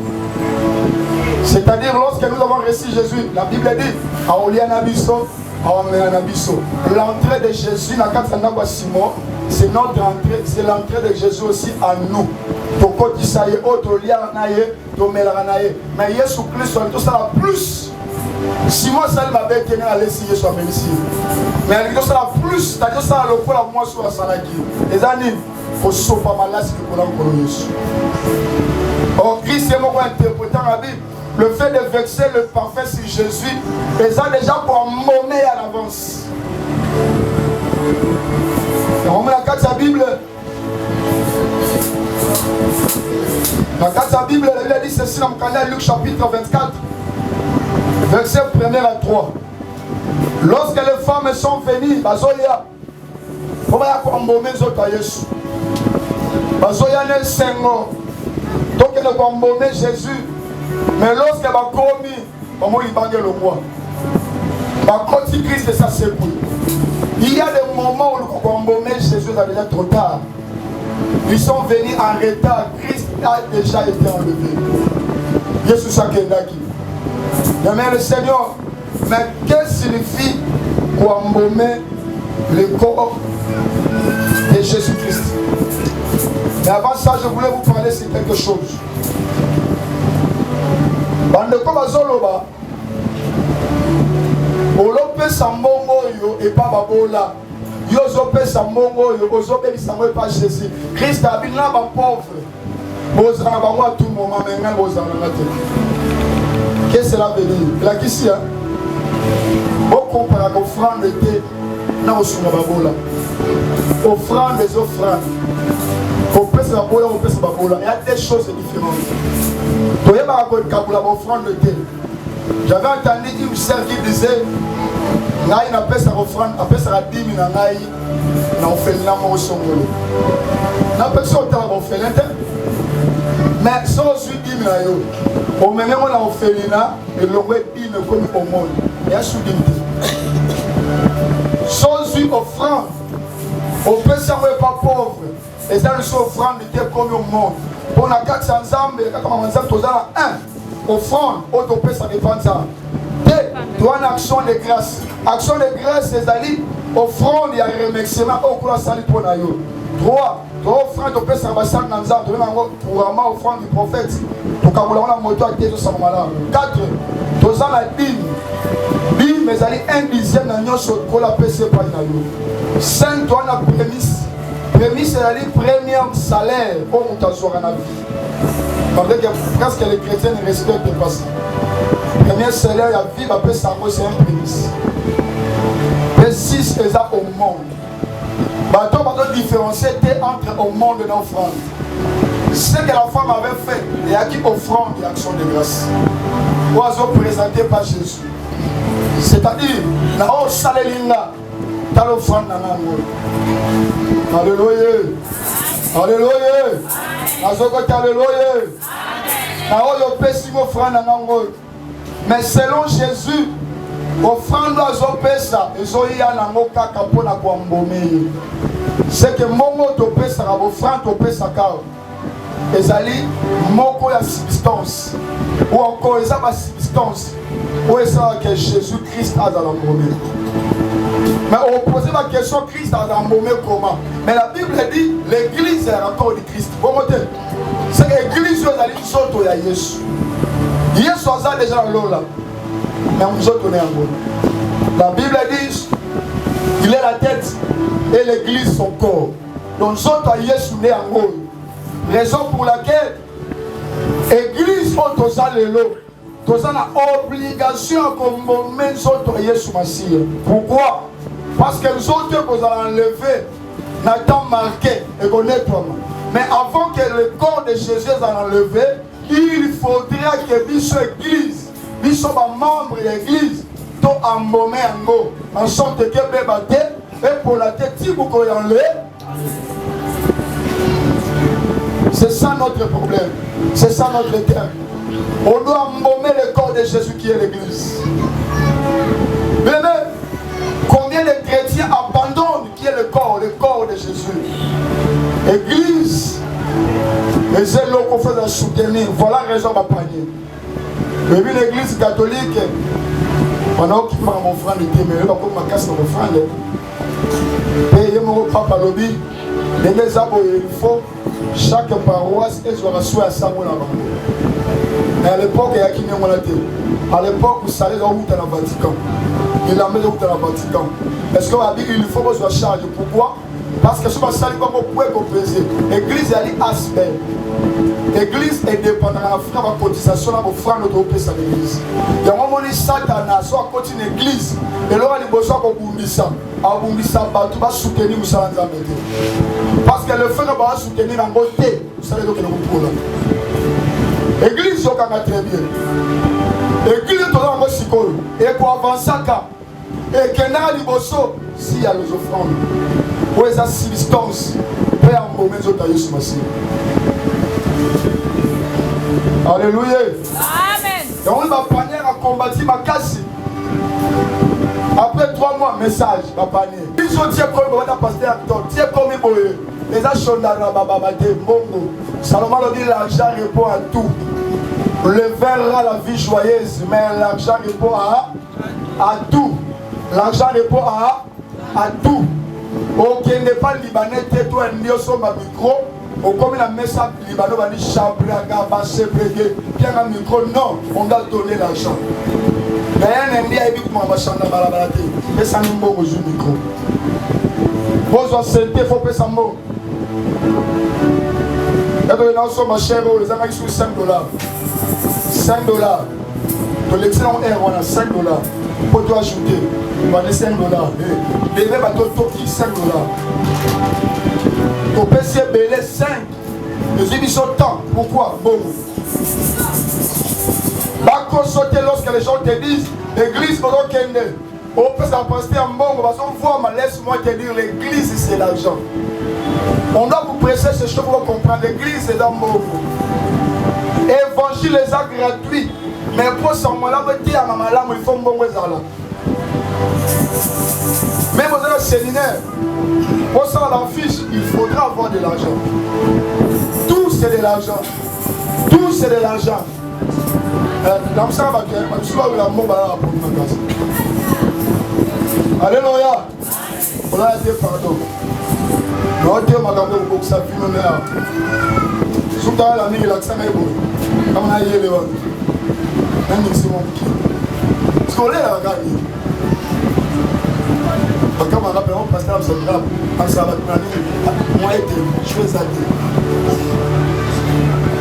C'est-à-dire, lorsque nous avons reçu Jésus, la Bible dit, Aolia Nabiso, Aolia Nabiso. L'entrée de Jésus, dans 4 Simon, c'est notre entrée, c'est l'entrée de Jésus aussi à nous. Toko Tisaye, autre lien naye, Tomela naye. Mais Jésus Christ, tout ça la plus. Si moi ça m'a bien tenu à laisser Jésus à ici. Mais tout ça la plus, c'est-à-dire ça le pour la moi sur la salaki. Les années, faut sauver pas mal là si nous voulons Jésus. Or Christ est mon interprétant la Bible. Le fait de vexer le parfait sur Jésus, les a déjà pour monnaie à l'avance. On met la carte de la Bible. La carte de la Bible, la Bible dit ceci dans le canal Luc chapitre 24, verset 1 à 3. Lorsque les femmes sont venues, Comment il y a embaumer les autres à Jésus? Parce qu'il y a un Seigneur. Donc il y a embaumer Jésus. Mais lorsqu'il y a commis, comment il va le roi? Quand Christ est ça c'est cool. Il y a des moments où le embaumer Jésus a déjà trop tard. Ils sont venus en retard. Christ a déjà été enlevé. Jésus Sakendaki. Amen le Seigneur. Mais qu'est-ce que signifie embaumer le corps de Jésus-Christ? Mais avant ça, je voulais vous parler de quelque chose. Bande comme Azoloba, Olope Sambongo yo et pas Babola. Yozope Sambongo yo, Ozope Sambongo et pas Jésus. Christ a bien là, pauvre. Bozana Bango à tout moment, mais même Bozana Nate. Qu'est-ce que cela veut dire? La question, hein? Beaucoup par l'offrande de thé, non, au Suma Babola. Offrande des offrandes. Au Pès Babola, au Pès Babola. Il y a des choses différentes. Tu vois, par rapport à l'offrande de thé. J'avais entendu une sœur qui disait, Naï n'a pas sa offrande, après ça a 10 000 Naï, n'a fait l'amour au Songolo. N'a pas ça autant on fait l'intérêt. Mais si on suit 10 000 Naï, on met même on a fait l'ina et l'on va 10 000 comme au monde. Il y a sous dignité. Si on suit offrande, on peut savoir pas pauvre. Et ça nous offrande de terre comme au monde. On a 400 ans, mais 400 ans, tous à 1. Offrande, on peut ça dépend de ça. Tu as une action de grâce. Action de grâce, c'est d'aller offrande, il y a un remerciement au cours de la salle pour nous. 3. Tu as offrande, tu peux savoir ça dans ça. Tu as couramment offrande du prophète. Tu as la moto à Dieu sans malade. 4. Tu as la dîme. Dîme, mais d'aller 1/10 dans l'union sur la PC par nous. 5. Tu as la prémisse. Prémisse, c'est d'aller premier salaire pour nous t'asseoir en vie. Parce que presque les chrétiens ne respectent pas ça. Premier salaire, la vie, après ça, c'est un prémisse. P6, c'est ça au monde. Bateau, bateau différencier entre au monde et l'offrande. Ce que la femme avait fait, il y a qui offrande et action de grâce. Oiseau présenté par Jésus. C'est-à-dire, la haute salélinga, dans l'offrande dans l'amour. Alléluia. Alléluia. Alléluia. Mais selon Jésus, offrande à Zopesa, c'est que Momo Topesa, offrande Topesa, et Zali, Moko la substance, ou encore ils ont la substance, où est-ce que Jésus-Christ a dans la monnaie. Mais on posait la question, Christ a dans la monnaie comment? Mais la Bible dit, l'église est encore de Christ. C'est l'église où ils sont tous les Jésus. Jésus a déjà dans l'eau là. Mais on nous a donné un mot. La Bible dit, il est la tête et l'église son corps. Donc nous autres Jésus né en haut. Raison pour laquelle l'église ont tous les lots. Tous ont l'obligation comme moment autres Jésus Messie. Pourquoi? Parce que nous autres vous allons enlever Nathan marqué et qu'on nettoie. Mais avant que le corps de Jésus soit enlevé, il faudra que Bisso Église, Bisso membre de l'Église, tout embaumé en haut, en sorte que bébé et pour la tête, si vous voulez enlever, c'est ça notre problème, c'est ça notre terme. On doit embaumer le corps de Jésus qui est l'Église. Mais combien de chrétiens abandonnent qui est le corps de Jésus? Église, et c'est là qu'on fait de soutenir. Voilà la raison de ma panier. Et puis l'église catholique, pendant qu'il prend mon frère, il dit, mais là, comme ma casse mon frère, et mon papa lobby, il faut chaque paroisse et soit reçue à Samuel avant. Mais à l'époque, il y a qui n'est pas là. À l'époque, vous savez où est le Vatican. Il a mis où est le Vatican. Est-ce qu'on a dit qu'il faut qu'on soit chargé? Pourquoi? Parce que ce que ça comme on peut composer. L'église est aspect. L'église est dépendante de la cotisation pour faire notre place à l'église. Il y a un moment où Satan soit continue l'église. Et là, il y a besoin qu'on boumissa. On boumissa, tu vas soutenir nous ça. Parce que le fait qu'on va soutenir en beauté, vous savez donc qu'il y a un problème. L'église, c'est très bien. L'église est toujours en psychologue. Et pour avancer, et qu'il y a des bossos, s'il y a les offrandes. Où est sa substance? Père, un moment, je t'aille sur ma scie. Alléluia. Amen. Donc, on va panier à combattre ma casse. Après 3 mois, message, ma panier. Ils ont dit comme on va passer à toi. Tiens comme il boye. Les achats dans la bababate, bongo. Salomon a dit l'argent répond à tout. Le verre rend la vie joyeuse, mais l'argent répond à tout. L'argent répond à tout. Ok, n'est pas libanais, tais-toi, un lieu sur ma micro. Au comme la messe libanais va dire chambre, gabassé, prégué. Bien un micro, non, on doit donner l'argent. Mais un ami a dit que moi, je vais balabalater. Mais ça n'est pas au micro. Vous avez senté, il faut payer ça mot. Et donc, dans ce marché, les amis sont $5. $5. De l'excellent air, on a $5. Pour toi ajouter, on va aller $5. Les mêmes à ton toki, $5. Ton PC belé 5. Les émissions temps. Pourquoi? Bon. Va consulter lorsque les gens te disent l'église pour Kende. On peut s'apprester en bon, on va s'en voir, mais laisse-moi te dire l'église c'est l'argent. On doit vous prêcher ces choses pour comprendre. L'église c'est dans le mot. Évangile est gratuit. Mais pour ce moment-là, il faut un bon là. Même dans le séminaire, pour ça l'affiche, il faudra avoir de l'argent. Tout c'est de l'argent. Tout c'est de l'argent. Alléluia. On a été pardon. On a été magambo pour ça finit là. Souta la nuit l'accent est bon. Comme on a eu le vent. Même si on ce qu'on est là gagné. Quand on rappelle on passe là sur le grave. On ça va moi été je fais ça.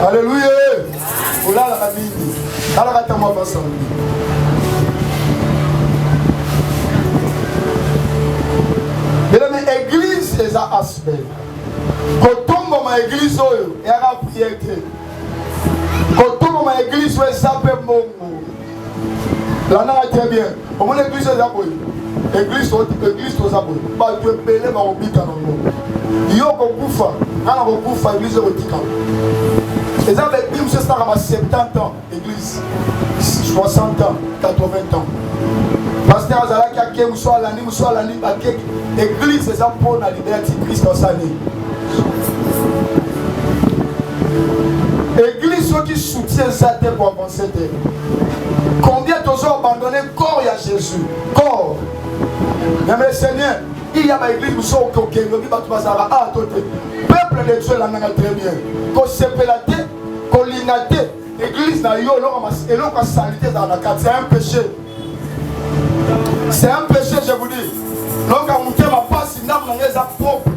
Alléluia. On a la famille. Alors attends-moi pas ça. Mais l'église est un aspect. Quand on tombe dans l'église, il y a la prière. Quand on tombe dans l'église, il y a un peu là, on très bien. Comment l'église est un peu? L'église est un peu. Bah, tu es payé dans le but. Il y a un peu de bouffe. Quand on a un peu de bouffe, l'église est un peu. Les gens avec lui, c'est ça, 70 ans, l'église. 60 ans, 80 ans. Pasteur Azala qui a quitté, soit l'année, l'église, c'est ça pour la liberté de Christ dans sa vie. L'église, ceux qui soutiennent ça pour avancer. Combien de gens ont abandonné le corps à Jésus? Corps. Mais le Seigneur, il y a une église où sont au Kéké, le peuple de Dieu l'a très bien. Qu'on s'épelate, qu'on l'inate, l'église n'a eu et l'on a salité dans la carte. C'est un péché. C'est un péché, je vous dis. Donc, à monter ma passe, il n'a pas les propres.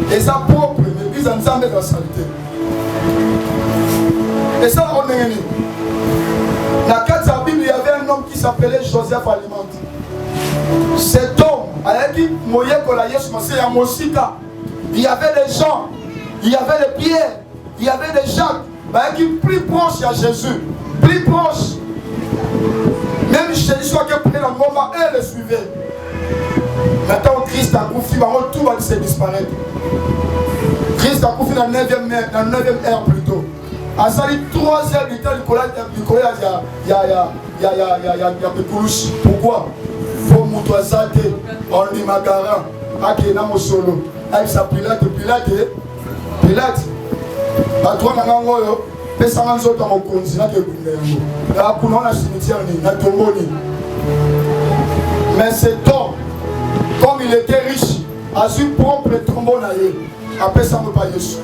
Les propres, l'église en train de la salité. Et ça, on est venu. Dans la carte de la Bible, il y avait un homme qui s'appelait Joseph Alimante. Cet homme, avec qui Moïse Kolaye Somassé à Mosika, il y avait des gens, il y avait des Pierre, il y avait des Jacques, avec qui plus proche à Jésus, plus proche. Même Jésus soit que prenait le moment, elle le suivait. Maintenant, Christ a confié, tout va se disparaître. Christ a confié dans le 9e ère plutôt. À ça, les 3 heures du temps, il y a Pécoulouche. Pourquoi? Pour Moutouazate, on dit Magara, Akena Mosolo, avec sa Pilate, à toi, Nangangoyo, et ça m'a dit dans mon continent de Bounéango. Là, pour nous, on a cimetière, on a tomboni. Mais cet homme, comme il était riche, a su propre le tombeau naïe. Après ça, on ne peut pas Yesu.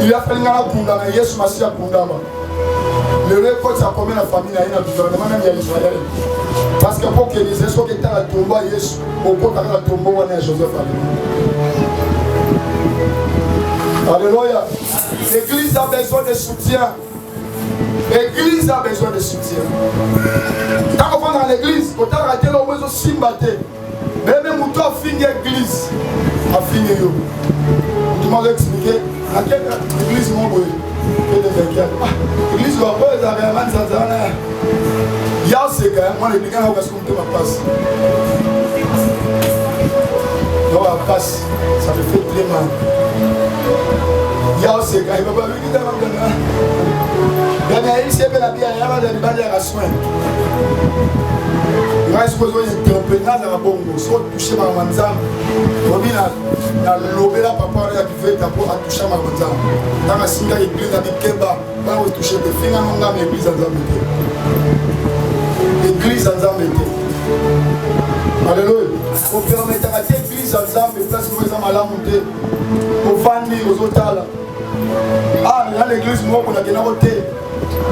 Il a fait un Kundama, Yesu Massia Kundama. Le récolte, ça combien la famille naïe dans le gouvernement, même il y a Israël. Parce que pour que les Israéliens qui étaient à la tombeau à Yesu, au côté de la tombeau, on est à Joseph Alléluia. L'église a besoin de soutien. L'église a besoin de soutien. Quand on va dans l'église, quand on a raté le moins aussi batté. Même si on a fini l'église, on a fini. Tu m'as expliqué à quelle église on veut. L'église doit pas être vraiment Zazana. Il y a ce gars, moi les gens ont ma place. Non, la passe, ça me fait très mal. Il y a aussi quand il va pas venir dans le monde. Il y a ici, il y a des balles à soin. Il reste besoin de compétences à la bombe. Soit toucher ma manzam. On dit la lobé là, papa, il a fait ta peau à toucher ma manzam. Dans la singa, l'église a dit Keba. Quand on touche des fingers, on a l'église en Zambété. L'église en Zambété. Alléluia. On permet à l'église en Zambété, place où ils ont mal à monter. Au Fandi, aux hôtels. Ah, dans l'église, moi, on a gagné à côté.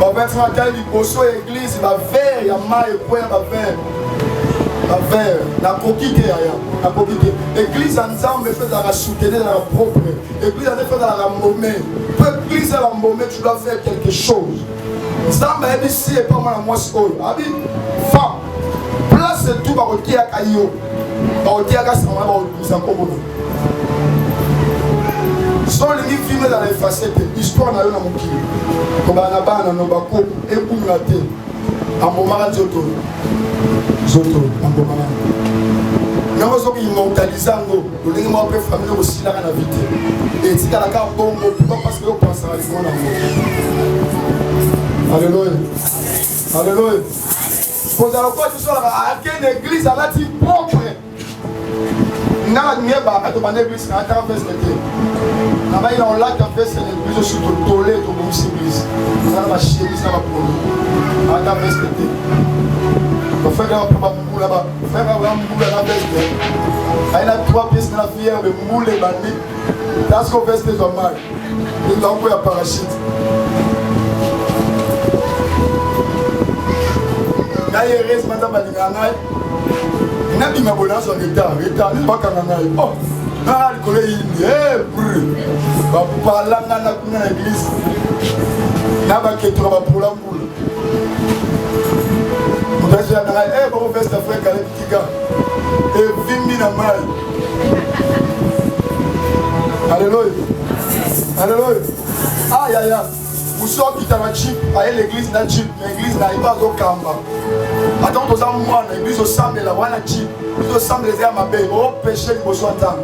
On va faire un tel liposo l'église, il va faire, il y a mal et quoi, il va faire. La verre, la coquille, la coquille. L'église ensemble fait dans la soutenir dans la propre. L'église en fait dans la rambomée. Pour l'église à la rambomée, tu dois faire quelque chose. Ça m'a dit si et pas mal à moi ce qu'on a dit. Femme, place tout par le tia caillou. Par le tia cassé, on va vous en commun. Sont les films dans les facettes, l'histoire n'a eu dans mon kilo. Comme un abat, un obako, et pour la tête. Un moment à Zoto. Zoto, un moment à nous avons immortalisé nous avons fait famille aussi là dans la vie. Et si tu as la carte bon, pourquoi parce que vous pensez à l'islam. Alléluia. Alléluia. Vous allez voir tout ça là, à quelle église à la type propre. Nous avons mis à l'église à la fête. Nous avons mis à la fête l'église sur le tollé de l'église. Nous avons mis l'église à la fête. On fait un moule là-bas. On fait un moule là-bas. Il y a 3 pièces dans la fière de moule et bandit. Dans ce qu'on fait, c'est normal. Il y a un peu de parachute. Il y a un reste maintenant à l'Ingangaï. Il y a un abonnement sur l'État. L'État, il n'y a pas qu'un Gangaï. Oh, il y a un collègue. Il y a un parler dans l'église. Il y a un pour la moule. Bon, fest Afrique avec Kika et Vimbi na mal. Alléluia. Alléluia. Aïe aïe aïe. Vous sortez dans la jeep, à l'église na jeep, l'église na iba zo kamba. Attends, nous avons moi, l'église au samedi la wana jeep, l'église au samedi les ma bé, oh péché le besoin temps.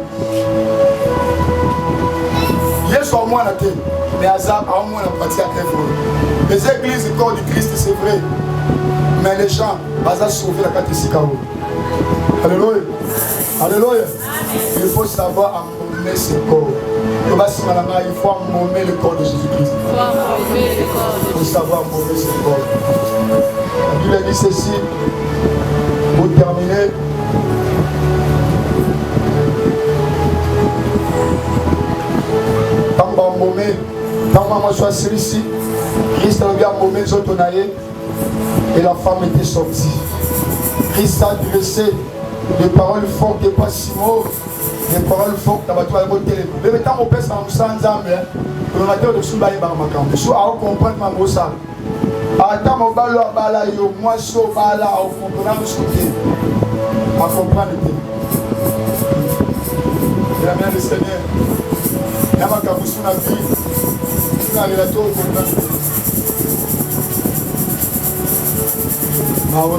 Hier soir moi la tête, mais hasard à moi la partie à Kéfou. Les églises corps du Christ c'est vrai. Mais les gens, ils sauver la carte ici. Alléluia. Alléluia. Il faut savoir amener ce corps. Il faut amener le corps de Jésus-Christ. Il faut savoir amener ce corps. Il a dit ceci. Pour terminer. Tant que moi je suis ici, Christ a bien amené les autres. Et la femme était sortie. Christ a dressé des paroles fortes et pas si mots. Des paroles fortes, tu vas te télé. Mais maintenant, on peut s'en ensemble. Le matin, on se bat et on se comprendre ma grosse âme. Attends, mon balo à balayo, moi, je suis au bala, on comprend le côté. On comprend le thé. La main du Seigneur. Il y a ma cabousse sur la vie. Il y a la tour au comprendre. Parce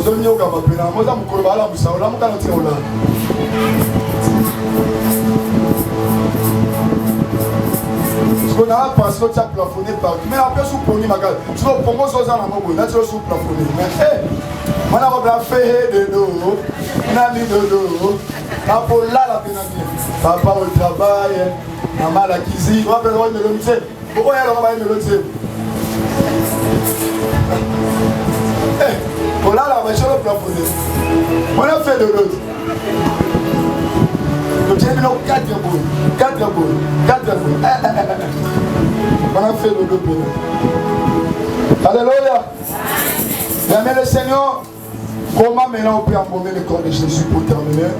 qu'on a un pasteur qui a plafonné partout. Mais après, si vous prenez ma carte, si vous prenez aux gens à la mobile, là, tu vas sous plafonner. Mais, hé, moi, on a fait de l'eau, on a mis de l'eau. Après, là, la pénalité. Papa au travail, maman à la cuisine, on va faire de l'eau. Pourquoi il y a le de l'eau? On a la voiture au plafonné. On a fait de l'autre. Donc j'ai mis 4 boules. 4 boules. 4 boules. On a fait de l'autre. Alléluia. Mais le Seigneur, comment maintenant on peut embaumer le corps de Jésus pour terminer?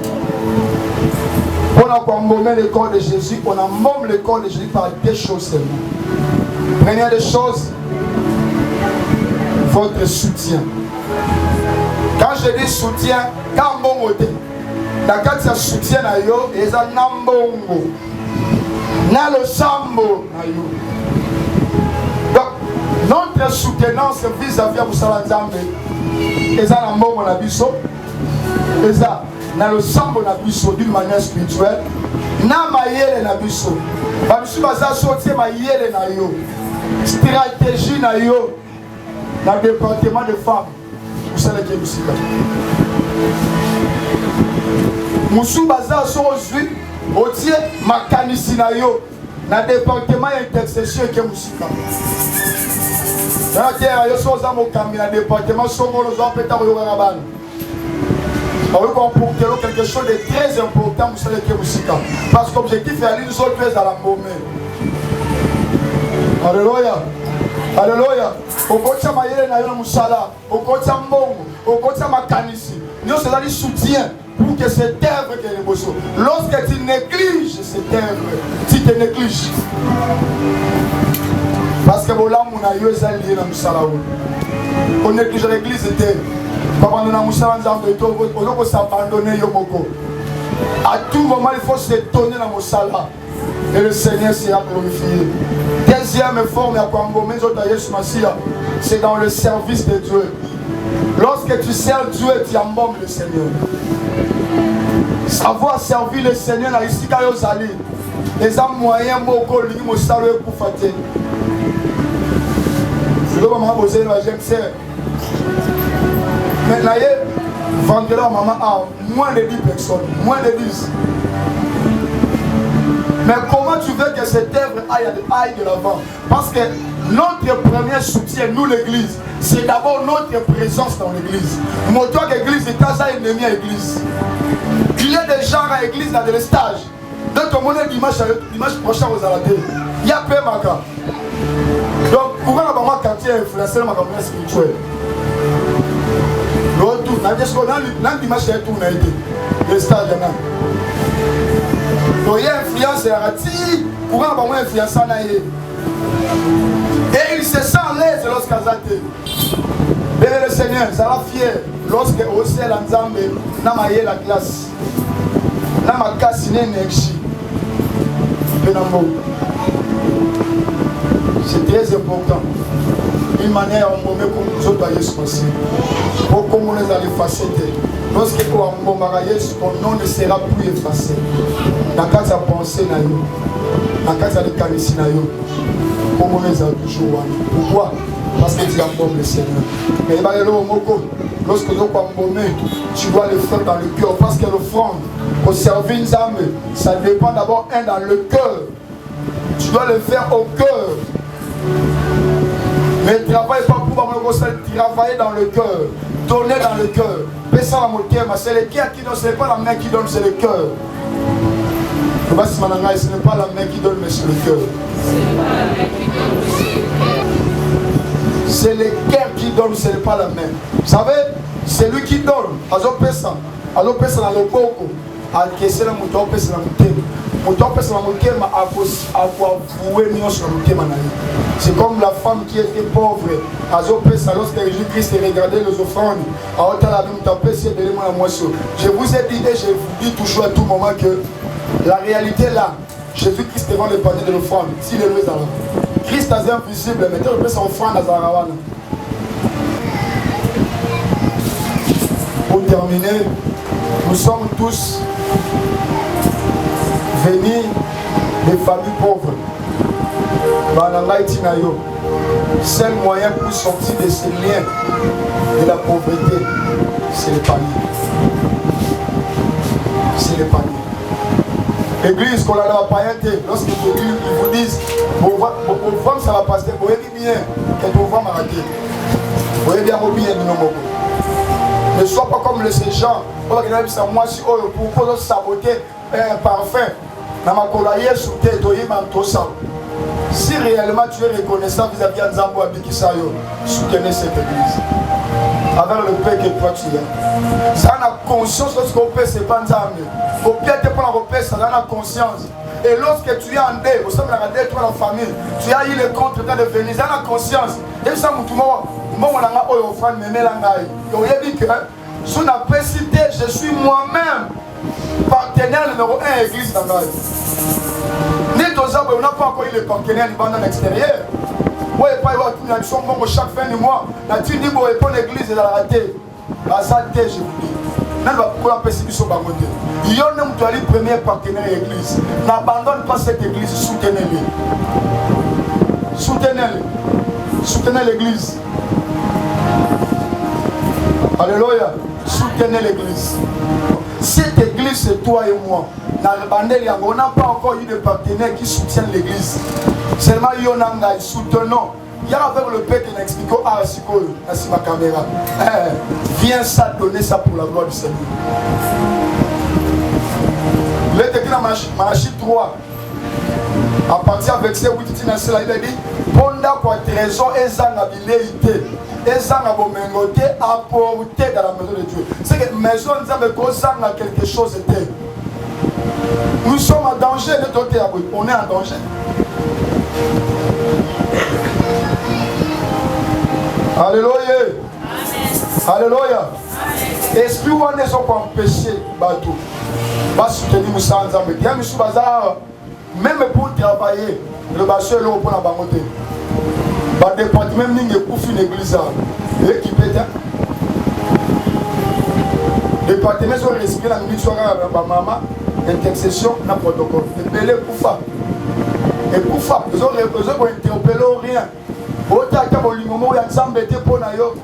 On a embaumer le corps de Jésus. On embaume le corps de Jésus par 2 choses seulement. Première des choses, votre soutien. Quand je dis soutien, quand bon côté, la carte ça soutient à yo et ça nambongo, na le sambo à yo. Donc notre soutenance vis-à-vis de Salanzambe, et ça nambongo la biso, et ça dans le sambo na biso d'une manière spirituelle na mayele na biso ba biso baza sortir mayele na yo stratégie na yo dans le département de femmes vous savez que musika musu baza sortir otie makanisi na yo dans le département intercession que musika dans la yo soza mokambi na département songolo zo peta ko yoka bana. Pour quelque chose de très important, vous savez que vous parce que l'objectif est aller nous autres à la bombe. Alléluia. Alléluia. Au côté de Maïle na Moussala, au côté de Mbongo, au côté de Makanisi, nous sommes allés soutien pour que cette œuvre que les beaux. Lorsque tu négliges cette œuvre, tu te négliges. Parce que voilà, mon aïeux est lié dans Moussala. On néglige l'église était. Quand on a Moussala, on doit s'abandonner. À tout moment, il faut se donner dans Moussala. Et le Seigneur sera glorifié. Deuxième forme, c'est dans le service de Dieu. Lorsque tu sers Dieu, tu embaumes le Seigneur. Savoir servir le Seigneur, les moyens beaucoup de salut pour fêter. Je dois m'en poser la j'aime ça. Maintenant, vendredi, maman a moins de 10 personnes, moins de 10. Mais comment tu veux que cette œuvre aille de l'avant? Parce que notre premier soutien, nous l'église, c'est d'abord notre présence dans l'église. Moto l'église est un ennemi à l'église. Il y a des gens à l'église dans des stages. Donc, comme on est dimanche prochain aux aladés, il y a peu de maca. Donc, pour un quartier influencé dans ma communauté spirituelle. L'autre, dans le dimanche, il y a tout les stages. Donc, il y a influence et arati pour un bon influenceur. Et il se sent à l'aise lorsqu'il a été. Béni le Seigneur, ça va fier lorsque au ciel ensemble n'a pas la classe. N'a pas cassé l'énergie. C'est très important. Une manière on met comme nous autres à Jésus. Pour comment les aller effacer. Lorsque on ton nom ne sera plus effacé. Dans le cas de la pensée, dans le cas de la canisse, comme on les a toujours. Pourquoi? Parce que tu embaumes le Seigneur. Mais lorsque tu embaumes, tu dois le faire dans le cœur. Parce que l'offrande, pour servir une âme, ça dépend d'abord dans le cœur. Tu dois le faire au cœur. Mais travaille pas pour travailler dans le cœur. Donner dans le cœur. C'est le cœur qui donne, ce n'est pas la main qui donne, c'est le cœur. Ce n'est pas la main qui donne, mais c'est le cœur. C'est le cœur qui donne, ce n'est pas la main. Vous savez, c'est lui qui donne. C'est comme la femme qui était pauvre. Lorsque Jésus-Christ regardait les offrandes, je vous ai dit et je vous dis toujours à tout moment que la réalité là, Jésus-Christ devant le panier de l'offrande, s'il est là. Christ est invisible, mettez le son offrande à Zarawana. Pour terminer, nous sommes tous venus des familles pauvres. Seul moyen pour sortir de ces liens de la pauvreté, c'est le panier. C'est le panier. L'église, qu'on a la pailleté, lorsque ils vous disent, vos femmes, ça va passer, vous voyez bien que vos femmes arrêtées. Vous voyez bien, vous bien, ne sois pas comme ces gens, moi, si pour saboter un parfum, dans ma colaïe, sous tes doyers, si réellement tu es reconnaissant vis-à-vis de Nzambo Abikisayo, soutenez cette église. Avec le paix que toi tu as. Ça a conscience lorsqu'on paie, c'est pas Nzambo. Au pied de pour la repaire, ça a conscience. Et lorsque tu es en dé, au sein de la dé, toi la famille, tu as eu le contre de venir, ça a conscience. Et ça, tout le monde, on a eu offrande, mais mélangaï. Il y a dit que, sous la précité, je suis moi-même partenaire numéro 1 église dans la on n'a pas encore eu les partenaires dans l'extérieur. Oui, pas une action chaque fin du mois. La tu dis pour l'église de la raté. La santé, je vous dis. Il y a un premier partenaire de l'église. N'abandonne pas cette église, soutenez-le. Soutenez-le. Soutenez l'église. Alléluia. Soutenez l'église. Cette église, c'est toi et moi. On n'a pas encore eu de partenaires qui soutiennent l'église. Seulement, il y en a, soutenons. Il y a avec le père qui m'a expliqué, ah, c'est quoi, c'est ma caméra. Viens ça, donner ça pour la gloire du Seigneur. Il est écrit dans Malachie 3, à partir de verset 8, il a dit, Ponda quoi trésor et zanga bileité, et zanga bomengoté apporté dans la maison de Dieu. C'est que la maison de Dieu, zanga quelque chose était. Nous sommes en danger, on est en danger. Alléluia. Alléluia. Esprit où on est sans empêcher bateau. Va soutenir nous sans ensemble. Même pour travailler, le bâcheur est là pour la banque. Bah département même n'y pour une église. L'équipe est là. Département sur le respect la minute sur la maman. Intercession, na protocole. Et belé poufa. Et poufa. Ils ont interpellé rien. Autant que le moment où il y a des embêtés pour nayo.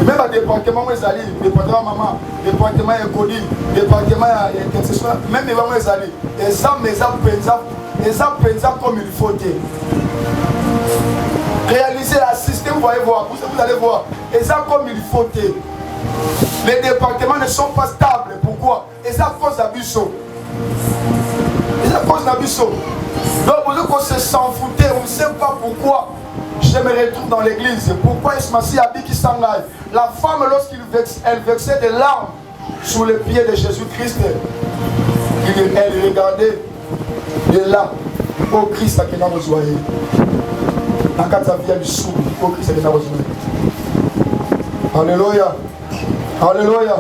Et même à département où ils allaient, département maman, département école, département intercession, même les mamans ils allaient. Et ça, mais ça pensa comme il faut. Réaliser l'assisté, vous allez voir. Vous allez voir. Et ça comme il faut. Les départements ne sont pas stables. Pourquoi? Et ça cause d'abusson. Et ça cause d'abusson. Donc, vous se s'en foutait, on ne sait pas pourquoi je me retrouve dans l'église. Pourquoi Ismaël Abi qui s'engage? La femme, lorsqu'elle versait des larmes sous les pieds de Jésus-Christ, elle regardait de là au Christ qui n'a pas besoin. Dans le cas de du sous, au Christ qui n'a pas besoin. Alléluia. Alléluia.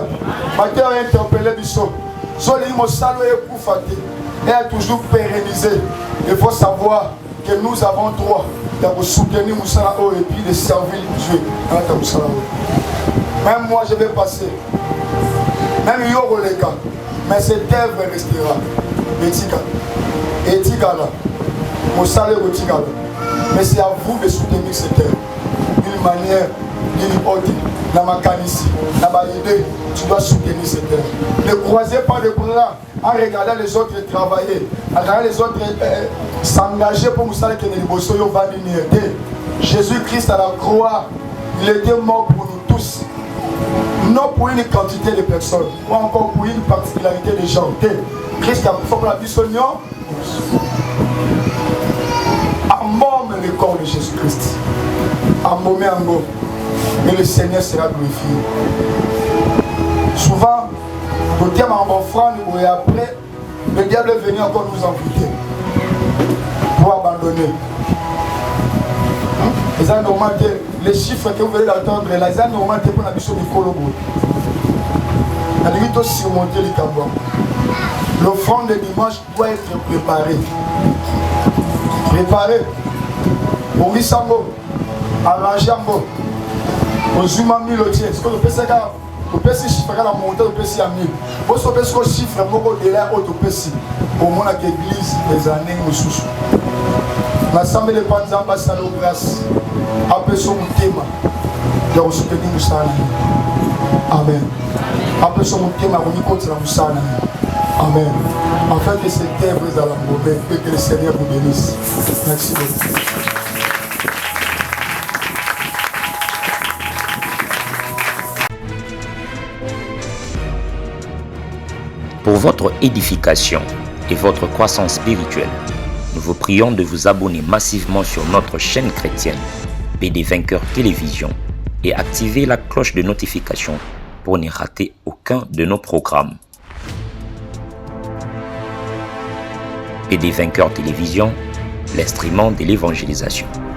Matthieu a interpellé Bissot. Zoli Mosalo est pour fâter. Elle a toujours pérennisé. Il faut savoir que nous avons droit de soutenir Moussala et puis de servir Dieu. Même moi je vais passer. Même Yoro les gars. Mais cette œuvre restera. Etikala. Moussala et Etikala. Mais c'est à vous de soutenir cette œuvre. D'une manière, d'une autre. Dans ma canisse, dans ma idée, tu dois soutenir cette œuvre. Ne croisez pas les bras en regardant les autres travailler, en regardant les autres s'engager pour nous savoir que nous va venir. Jésus-Christ à la croix, il était mort pour nous tous. Non pour une quantité de personnes, ou encore pour une particularité de gens. Christ a fait pour la vie soignante. À mort le corps de Jésus-Christ. À moment en mot. Et le Seigneur sera glorifié. Souvent, nous sommes en offrande et après, le diable est venu encore nous amputer pour abandonner. Les gens normal les chiffres que vous venez d'entendre, les gens normal pour la mission du Colobo. La limite doit surmonter les cabois. L'offrande de dimanche doit être préparée. Préparée. Pour Missango, arranger en mot. Ozuma 1000 autres. Est-ce que vous pouvez savoir? Vous pouvez chiffrer la montée, vous pouvez à 1000. Vous pouvez chiffrer de là au Topesi. Au moins, l'église, les années, nous sous. L'assemblée de Panzamba, ça nous grâce. Après son thème, de vous soutenir Moussana. Amen. Après son thème, on y continue à Moussana. Amen. Afin que cette œuvre est à la mauvaise et que le Seigneur vous bénisse. Merci beaucoup. Pour votre édification et votre croissance spirituelle, nous vous prions de vous abonner massivement sur notre chaîne chrétienne PD Vainqueur Télévision et activer la cloche de notification pour ne rater aucun de nos programmes. PD Vainqueur Télévision, l'instrument de l'évangélisation.